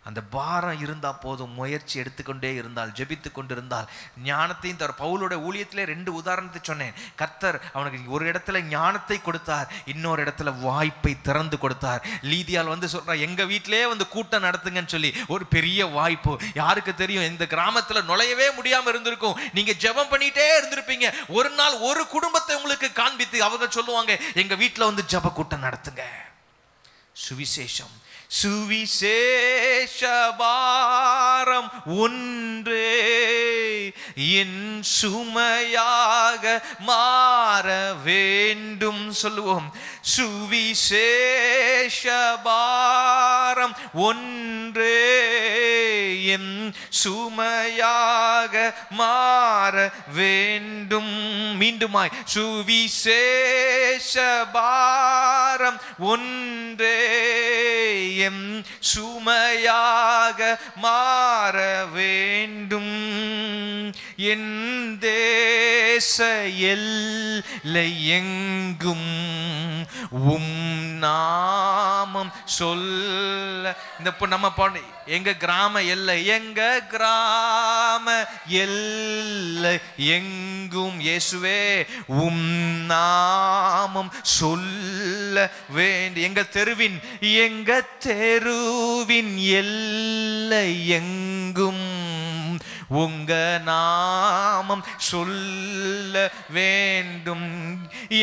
அந்த பாரம் இருந்தா போதும், முயற்சி எடுத்துக்கொண்டே இருந்தால், ஜெபித்து கொண்டிருந்தால் ஞானத்தையும் தர. பவுலோட ஊழியத்திலே 2 உதாரணத்தை சொன்னேன். கர்த்தர் அவனுக்கு ஒரு இடத்துல ஞானத்தை கொடுத்தார், இன்னொரு இடத்துல வாய்ப்பை திறந்து கொடுத்தார். லீதியால் வந்து சொல்றா, எங்க வீட்டிலேயே வந்து கூட்டம் நடத்துங்கன்னு சொல்லி. ஒரு பெரிய வாய்ப்பு. யாருக்கு தெரியும், இந்த கிராமத்துல நுழையவே முடியாம இருந்திருக்கும். நீங்க ஜெபம் பண்ணிட்டே இருந்திருப்பீங்க. ஒரு நாள் ஒரு குடும்பத்தை உங்களுக்கு காண்பித்து அவங்க சொல்லுவாங்க, எங்க வீட்டுல வந்து ஜெப கூட்டம் நடத்துங்க. சுவிசேஷம். சுவிசேஷ பாரம் ஒன்றே என் சுமையாக மாற வேண்டும் சொல்லுவோம். சுவிசேஷ பாரம் ஒன்றே என் சுமையாக மாற வேண்டும். மீண்டுமாய், சுவிசேஷ பாரம் ஒன்றே எம் சுமையாக மாற வேண்டும். என் தேச எல்லை எங்கும் நாமம் சொல்ல. இந்த நம்ம எங்க கிராம எல்லை, எங்க கிராம எல்லை எங்கும் இயேசுவே நாமம் சொல்ல வேண்டி. எங்க தெருவின் எல்லை எங்கும் உங்க நாமம் சொல்ல வேண்டும்.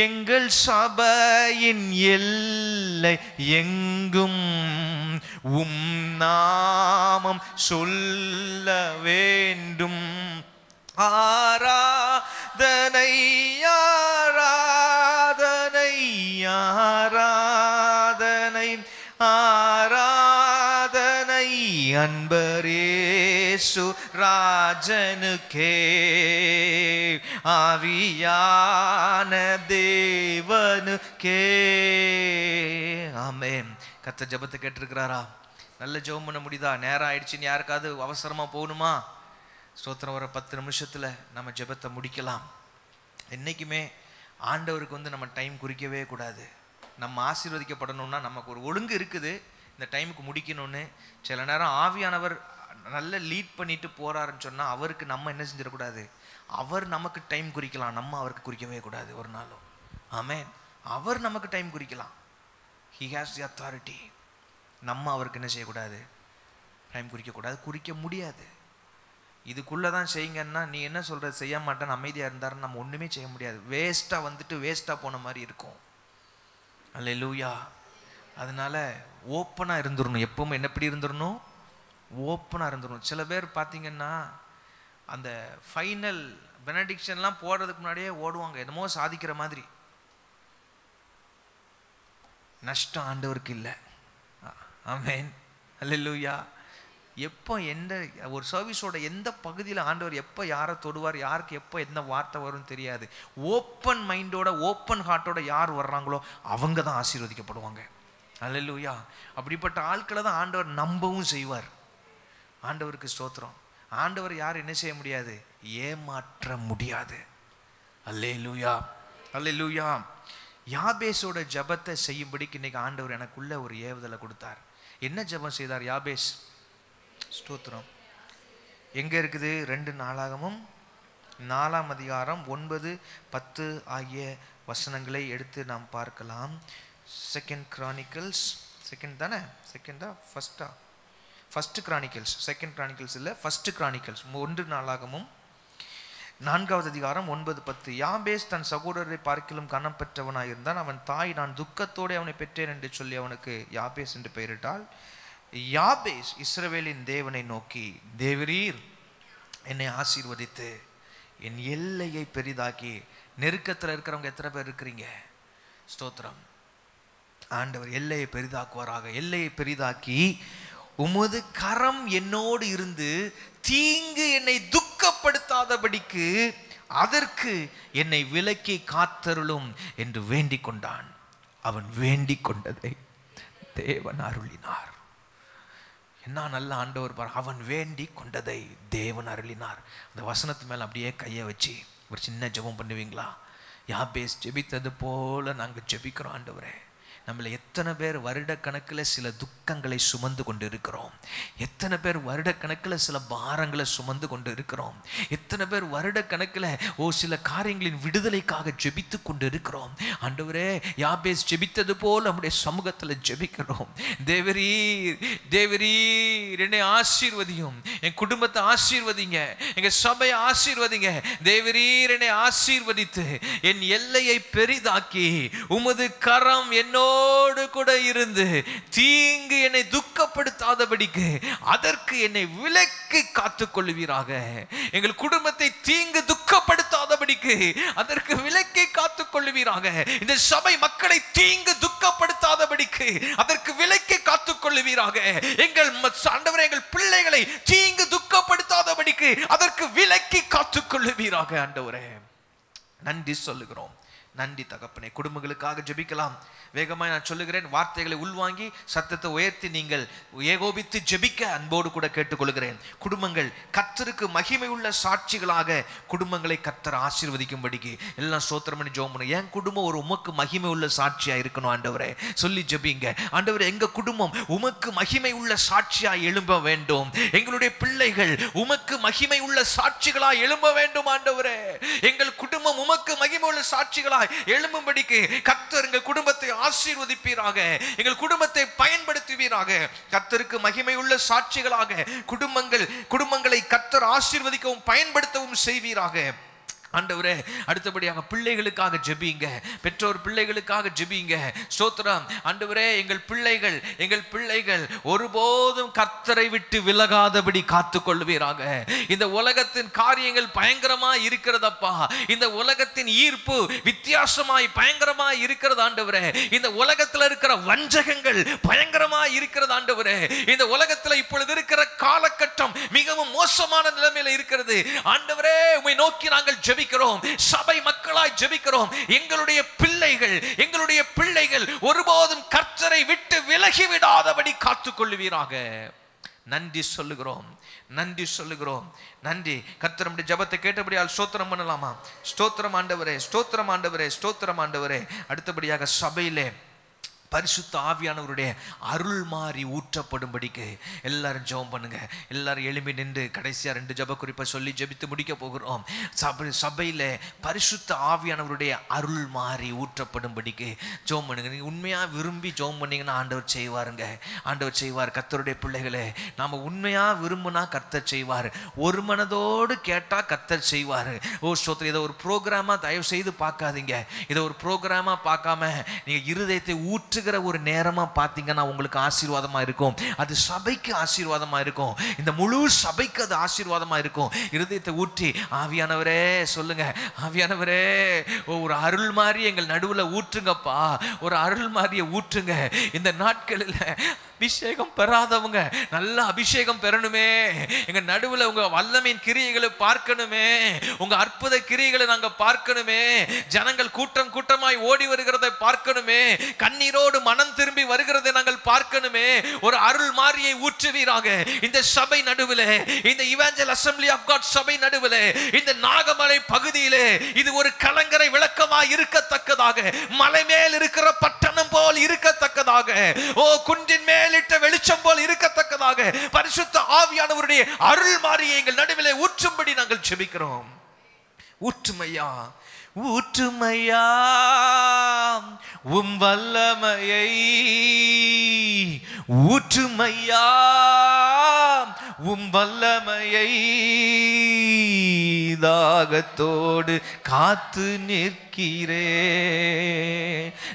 எங்கள் சபையின் எல்லை எங்கும் நாமம் சொல்ல வேண்டும். ஆராதனை ஆராதனை ஆராதனை ஆராதனை அன்பரேசு ராஜனுக்கே, ஆவியான தேவனுக்கே. ஆமென். கர்த்தர் ஜெபத்தை கேட்டிருக்கிறாரா? நல்ல ஜெபம் பண்ண முடியுதா? நேரம் ஆயிடுச்சுன்னு யாருக்காவது அவசரமா போகணுமா? ஸ்தோத்திரம். வர 10 நிமிஷத்துல நம்ம ஜெபத்தை முடிக்கலாம். என்னைக்குமே ஆண்டவருக்கு வந்து நம்ம டைம் குறிக்கவே கூடாது. நம்ம ஆசீர்வதிக்கப்படணும்னா நமக்கு ஒரு ஒழுங்கு இருக்குது, இந்த டைமுக்கு முடிக்கணும்னு. சில நேரம் ஆவியானவர் நல்ல லீட் பண்ணிட்டு போறாருன்னு சொன்னா அவருக்கு நம்ம என்ன செஞ்சிடக்கூடாது, அவர் நமக்கு டைம் குறிக்கலாம், நம்ம அவருக்கு குறிக்கவே கூடாது ஒரு நாளும். ஆமென். அவர் நமக்கு டைம் குறிக்கலாம். He has the authority. நம்ம அவருக்கு என்ன செய்யக்கூடாது, டைம் குறிக்கக்கூடாது, குறிக்க முடியாது. இதுக்குள்ளதான் செய்யுங்கன்னா நீ என்ன சொல்ற, செய்ய மாட்டேன்னு அமைதியா இருந்தாருன்னு நம்ம ஒண்ணுமே செய்ய முடியாது. வேஸ்டா வந்துட்டு வேஸ்டா போன மாதிரி இருக்கும். அல்லேலூயா. அதனால ஓப்பனா இருந்துடணும். எப்பவுமே எப்படி இருந்துடணும், ஓப்பனா இருந்துடணும். சில பேர் பார்த்தீங்கன்னா அந்த ஃபைனல் பெனடிக்ஷன்லாம் போடுறதுக்கு முன்னாடியே ஓடுவாங்க, என்னமோ சாதிக்கிற மாதிரி. நஷ்டம் ஆண்டவருக்கு இல்லை. ஆமென். அல்லேலூயா. எப்போ எந்த ஒரு சர்வீஸோட எந்த பகுதியில் ஆண்டவர் எப்போ யாரை தொடுவார், யாருக்கு எப்போ எந்த வார்த்தை வரும்னு தெரியாது. ஓப்பன் மைண்டோட ஓப்பன் ஹார்ட்டோட யார் வர்றாங்களோ அவங்க தான் ஆசீர்வதிக்கப்படுவாங்க. அல்லேலூயா. அப்படிப்பட்ட ஆட்களை தான் ஆண்டவர் நம்பவும் செய்வார். ஆண்டவருக்கு ஸ்தோத்திரம். ஆண்டவர் யார் என்ன செய்ய முடியாது, ஏமாற்ற முடியாது. அல்லேலூயா. அல்லேலூயா. யாபேஸோட ஜபத்தை செய்யும்படிக்கு இன்னைக்கு ஆண்டவர் எனக்குள்ள ஒரு ஏவுதலை கொடுத்தார். என்ன ஜபம் செய்தார் யாபேஸ்? ஸ்தோத்திரம். எங்க இருக்குது? 2 நாளாகமும் 4ஆம் அதிகாரம் 9, 10 ஆகிய வசனங்களை எடுத்து நாம் பார்க்கலாம். செகண்ட் கிரானிக்கல்ஸ், செகண்ட் தானே, செகண்டா ஃபர்ஸ்டா? ஃபர்ஸ்ட் கிரானிக்கல்ஸ், செகண்ட் கிரானிக்கல்ஸ் இல்லை, ஃபர்ஸ்ட் கிரானிக்கல்ஸ். 1 நாளாகமும் 4ஆவது அதிகாரம் 9, 10. யாபேஸ் தன் சகோதரரை பார்க்கிலும் கனம் பெற்றவனாயிருந்தான். அவன் தாய் நான் துக்கத்தோடு அவனை பெற்றேன் என்று சொல்லி அவனுக்கு யாபேஸ் என்று பெயரிட்டாள். யாபேஸ் இஸ்ரவேலின் தேவனை நோக்கி, தேவரீர் என்னை ஆசீர்வதித்து என் எல்லையை பெரிதாக்கி நெருக்கத்தில் இருக்கிறவங்க எத்தனை பேர் இருக்கிறீங்க? ஸ்தோத்திரம். ஆண்டவர் எல்லையை பெரிதாக்குவாராக. எல்லையை பெரிதாக்கி உமது கரம் என்னோடு இருந்து தீங்கு என்னை துக்கப்படுத்தாதபடிக்கு அதற்கு என்னை விலக்கி காத்தருளும் என்று வேண்டிக் கொண்டான். அவன் வேண்டிக் கொண்டதை தேவன் அருளினார். என்ன நல்ல ஆண்டவர் பார். அவன் வேண்டிக் கொண்டதை தேவன் அருளினார். அந்த வசனத்து மேல அப்படியே கையை வச்சு ஒரு சின்ன ஜெபம் பண்ணுவீங்களா? யாபேஸ் ஜெபித்தது போல நாங்கள் ஜெபிக்கிறோம். ஆண்டவரே, நம்மள எத்தனை பேர் வருடக்கணக்கில் சில துக்கங்களை சுமந்து கொண்டு இருக்கிறோம். எத்தனை பேர் வருடக்கணக்கில் சில பாரங்களை சுமந்து கொண்டு இருக்கிறோம். எத்தனை பேர் வருடக்கணக்கில் சில காரியங்களின் விடுதலைக்காக ஜெபித்து கொண்டு இருக்கிறோம். ஆண்டவரே, யாபேஸ் ஜெபித்தது போல் நம்முடைய சமூகத்தில் ஜெபிக்கிறோம். தேவரீர் என்னை ஆசீர்வதியும், என் குடும்பத்தை ஆசீர்வதிங்க, எங்க சபையை ஆசீர்வதிங்க. தேவரீர் என்னை ஆசீர்வதித்து என் எல்லையை பெரிதாக்கி உமது கரம் என்னோடு கூட இருந்து தீங்கு என்னை துக்கப்படுத்தாதபடிக்கு அதற்கு என்னை விலக்கி காத்துக் கொள்வீராக. எங்கள் குடும்பத்தை தீங்கு துக்கப்படுத்தாதபடிக்கு அதற்கு விலக்கி காத்துக் கொள்வீராக. இந்த சபை மக்களை தீங்கு துக்கப்படுத்தாதபடிக்கு அதற்கு விலக்கி காத்துக் கொள்வீராக. எங்கள் ஆண்டவரே, எங்கள் பிள்ளைகளை தீங்கு துக்கப்படுத்தாதபடிக்கு அதற்கு விலக்கி காத்துக் கொள்வீராக. ஆண்டவரே, நன்றி சொல்லுகிறோம். நன்றி தகப்பனே. குடும்பங்களுக்காக ஜெபிக்கலாம். வேகமாய் நான் சொல்லுகிறேன். வார்த்தைகளை உள்வாங்கி சத்தத்தை உயர்த்தி நீங்கள் ஏகோபித்து ஜெபிக்க அன்போடு கூட கேட்டுக்கொள்கிறேன். குடும்பங்கள் கர்த்தருக்கு மகிமை உள்ள சாட்சிகளாக குடும்பங்களை கர்த்தர் ஆசீர்வதிக்கும்படிக்கு எல்லாம் ஸ்தோத்திரம் பண்ணி ஜெபம் பண்ணுங்க. என் குடும்பம் ஒரு உமக்கு மகிமை உள்ள சாட்சியா இருக்கணும் ஆண்டவரே சொல்லி ஜெபிங்க. ஆண்டவரே, எங்க குடும்பம் உமக்கு மகிமை உள்ள சாட்சியா எழும்ப வேண்டும். எங்களுடைய பிள்ளைகள் உமக்கு மகிமை உள்ள சாட்சிகளா எழும்ப வேண்டும். ஆண்டவரே, எங்கள் குடும்பம் உமக்கு மகிமை உள்ள சாட்சிகளா எழும்பும்படிக்கு கர்த்தர் எங்கள் குடும்பத்தை ஆசீர்வதிப்பீராக. எங்கள் குடும்பத்தை பயன்படுத்துவீராக. கர்த்தருக்கு மகிமை உள்ள சாட்சிகளாக குடும்பங்களை கர்த்தர் ஆசீர்வதிக்கவும் பயன்படுத்தவும் செய்வீராக. ஆண்டவரே, அடுத்தபடியாக பிள்ளைகளுக்காக ஜெபிங்க. பெற்றோர் பிள்ளைகளுக்காக ஜெபிங்க. ஸ்தோத்திரம். ஆண்டவரே, எங்கள் பிள்ளைகள் ஒருபோதும் கர்த்தரை விட்டு விலகாதபடி காத்துக்கொள்வீராக. இந்த உலகத்தின் காரியங்கள் பயங்கரமா இருக்கிறதப்பா. இந்த உலகத்தின் ஈர்ப்பு வித்தியாசமாய் பயங்கரமாய் இருக்கிறது ஆண்டவரே. இந்த உலகத்தில் இருக்கிற வஞ்சகங்கள் பயங்கரமா இருக்கிறது ஆண்டவரே. இந்த உலகத்தில் இப்பொழுது இருக்கிற காலகட்டம் மிகவும் மோசமான நிலைமையில இருக்கிறது ஆண்டவரே. உம்மை நோக்கி நாங்கள் ஜெபிக்கிறோம். சபை மக்களாய் ஜெபிக்கிறோம். எங்களுடைய பிள்ளைகள் ஒருபோதும் கர்த்தரை விட்டு விலகி விடாதபடி காத்துக் கொள்வீராக. நன்றி சொல்லுகிறோம். நன்றி. கர்த்தர் நம்முடைய ஜெபத்தை கேட்டபடியால் ஸ்தோத்திரம் பண்ணலாமா? ஸ்தோத்திரம் ஆண்டவரே, ஸ்தோத்திரம் ஆண்டவரே, ஸ்தோத்திரம் ஆண்டவரே. அடுத்தபடியாக சபையிலே பரிசுத்த ஆவியானவருடைய அருள் மாறி ஊற்றப்படும்படிக்கு எல்லாரும் ஜெபம் பண்ணுங்க. எல்லாரும் எழும்பி நின்று கடைசியா 2 ஜெப குறிப்பை சொல்லி ஜெபித்து முடிக்க போகிறோம். சபையில பரிசுத்த ஆவியானவருடைய அருள் மாறி ஊற்றப்படும்படிக்கு ஜெபம் பண்ணுங்க. நீங்க உண்மையா விரும்பி ஜெபம் பண்ணீங்கன்னா ஆண்டவர் செய்வாருங்க. ஆண்டவர் செய்வார். கர்த்தருடைய பிள்ளைகளே, நாம உண்மையா விரும்பினா கர்த்தர் செய்வார். ஒரு மனதோடு கேட்டா கர்த்தர் செய்வார். ஸ்தோத்திரம். இதை ஒரு ப்ரோக்ராமா தயவு செய்து பார்க்காதீங்க. இதை ஒரு ப்ரோக்ராமா பார்க்காம நீங்க இருதயத்தை ஊற்று ஒரு நேரமா பாத்தீங்கன்னா உங்களுக்கு ஆசீர்வாதமா இருக்கும். அது சபைக்கு ஆசீர்வாதமா இருக்கும். இந்த முழு சபைக்கு அது ஆசீர்வாதமா இருக்கும். இருதயத்தை ஊற்றி ஆவியானவரே சொல்லுங்க. ஆவியானவரே, ஒரு அருள் மாதிரி எங்கள் நடுவுல ஊற்றுங்கப்பா. ஒரு அருள் மாதிரியை ஊற்றுங்க. இந்த நாட்களில் அபிஷேகம் பெறாதவங்க நல்ல அபிஷேகம் பெறணுமே. எங்க நடுவுல உங்க வல்லமையின் கிரியைகளை பார்க்கணுமே. உங்க அற்புத கிரியைகளை நாங்க பார்க்கணுமே. ஜனங்கள் கூட்டம் கூட்டமாய் ஓடி வருகிறதை பார்க்கணுமே. கண்ணீரோடு மனம் திரும்பி வருகிறதை நாங்கள் பார்க்கணுமே. ஒரு அருள் மாரியை ஊற்றுவீராக. இந்த சபை நடுவிலே, இந்த இவாஞ்சல் அசெம்பிளி ஆஃப் காட் சபை நடுவிலே, இந்த நாகமலை பகுதியிலே இது ஒரு கலங்கரை விளக்கமாய் இருக்கத்தக்கதாக, மலை மேல் இருக்கிற பட்டணம் போல் இருக்கத்தக்கதாக, குன்றின் மேல் வெளிச்சம் போல் இருக்கத்தக்கதாக பரிசுத்த ஆவியானவருடைய அருள் மாரியை எங்கள் நடுவிலே ஊற்றும்படி நாங்கள் ஜெபிக்கிறோம். ஊற்றுமையா, ஊற்றுமையா உம் வல்லமையை, ஊற்றுமையா உம் வல்லமையை, தாகத்தோடு காத்து நிற்கிறே.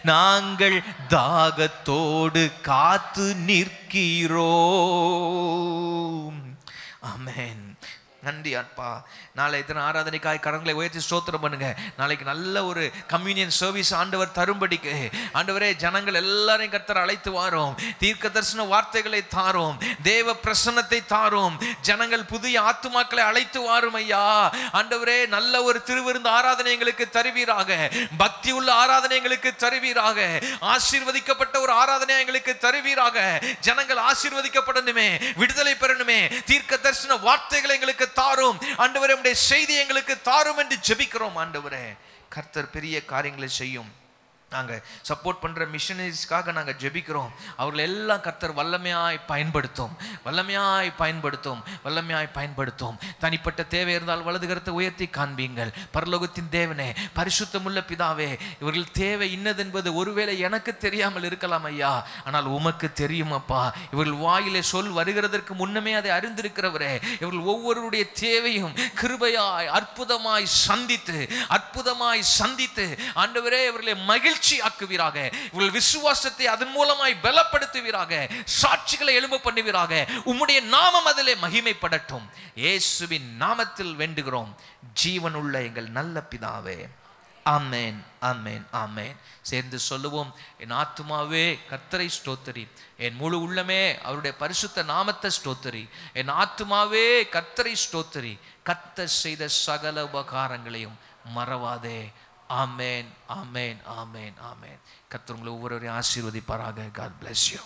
நாங்கள் தாகத்தோடு காத்து நிற்கிறோம். ஆமென். நன்றி அப்பா. நாளை இத்தனை ஆராதனைக்காய் கரங்களை உயர்த்தி ஸ்தோத்திரம் பண்ணுங்க. நாளைக்கு நல்ல ஒரு கம்யூனியன் சர்வீஸ் ஆண்டவர் தரும்படிக்கு ஆண்டவரே ஜனங்கள் எல்லாரையும் கர்த்தர் அழைத்து வாரும். தீர்க்க தரிசன வார்த்தைகளை தாரும், தேவ பிரசன்னத்தை தாரும், ஜனங்கள் புதிய ஆத்துமாக்களை அழைத்து வாரும் ஐயா. ஆண்டவரே நல்ல ஒரு திருவிருந்து ஆராதனை எங்களுக்கு தருவீராக, பக்தி உள்ள ஆராதனை எங்களுக்கு தருவீராக, ஆசீர்வதிக்கப்பட்ட ஒரு ஆராதனை எங்களுக்கு தருவீராக. ஜனங்கள் ஆசீர்வதிக்கப்படணுமே, விடுதலை பெறணுமே, தீர்க்க தரிசன வார்த்தைகளை எங்களுக்கு தாரும் ஆண்டவரே, உம்முடைய செய்தி எங்களுக்கு தாரும் என்று ஜெபிக்கிறோம் ஆண்டவரே. கர்த்தர் பெரிய காரியங்களை செய்யும். நாங்கள் சப்போர்ட் பண்ணுற மிஷனரிஸ்க்காக நாங்கள் ஜெபிக்கிறோம். அவர்கள் எல்லாம் கர்த்தர் வல்லமையாய் பயன்படுத்தும், வல்லமையாய் பயன்படுத்தும், வல்லமையாய் பயன்படுத்தும். தனிப்பட்ட தேவை இருந்தால் வலது கரத்தை உயர்த்தி காண்பீங்கள். பரலோகத்தின் தேவனே, பரிசுத்தமுள்ள பிதாவே, இவர்கள் தேவை இன்னது என்பது ஒருவேளை எனக்கு தெரியாமல் இருக்கலாம் ஐயா, ஆனால் உமக்கு தெரியும் அப்பா. இவர்கள் வாயிலே சொல் வருகிறதற்கு முன்னமே அதை அறிந்திருக்கிறவரே, இவர்கள் ஒவ்வொருடைய தேவையும் கிருபையாய் அற்புதமாய் சந்தித்து, அற்புதமாய் சந்தித்து ஆண்டவரே இவர்களை மகிழ்ச்சி ஆக்குவீராக. இவர்கள் விசுவாசத்தை அதன் மூலமாய் பலப்படுத்துவீராக, சாட்சிகளை எழும்ப பண்ணுவீராக. உம்முடைய நாமம் அதிலே மகிமைப்படட்டும். இயேசுவின் நாமத்தில் வேண்டுகிறோம் ஜீவனுள்ள எங்கள் நல்ல பிதாவே. ஆமென், ஆமென், ஆமென். சேர்ந்து சொல்லுவோம். என் ஆத்துமாவே கர்த்தரை ஸ்தோத்திரி, என் முழு உள்ளமே அவருடைய பரிசுத்த நாமத்தை ஸ்தோத்திரி. என் ஆத்துமாவே கர்த்தரை ஸ்தோத்திரி, கர்த்தர் செய்த சகல உபகாரங்களையும் மறவாதே. ஆமென், ஆமென், ஆமென், ஆமென். கர்த்தர் உங்களை ஒவ்வொருவரையும் ஆசீர்வதிப்பாராக. God bless you.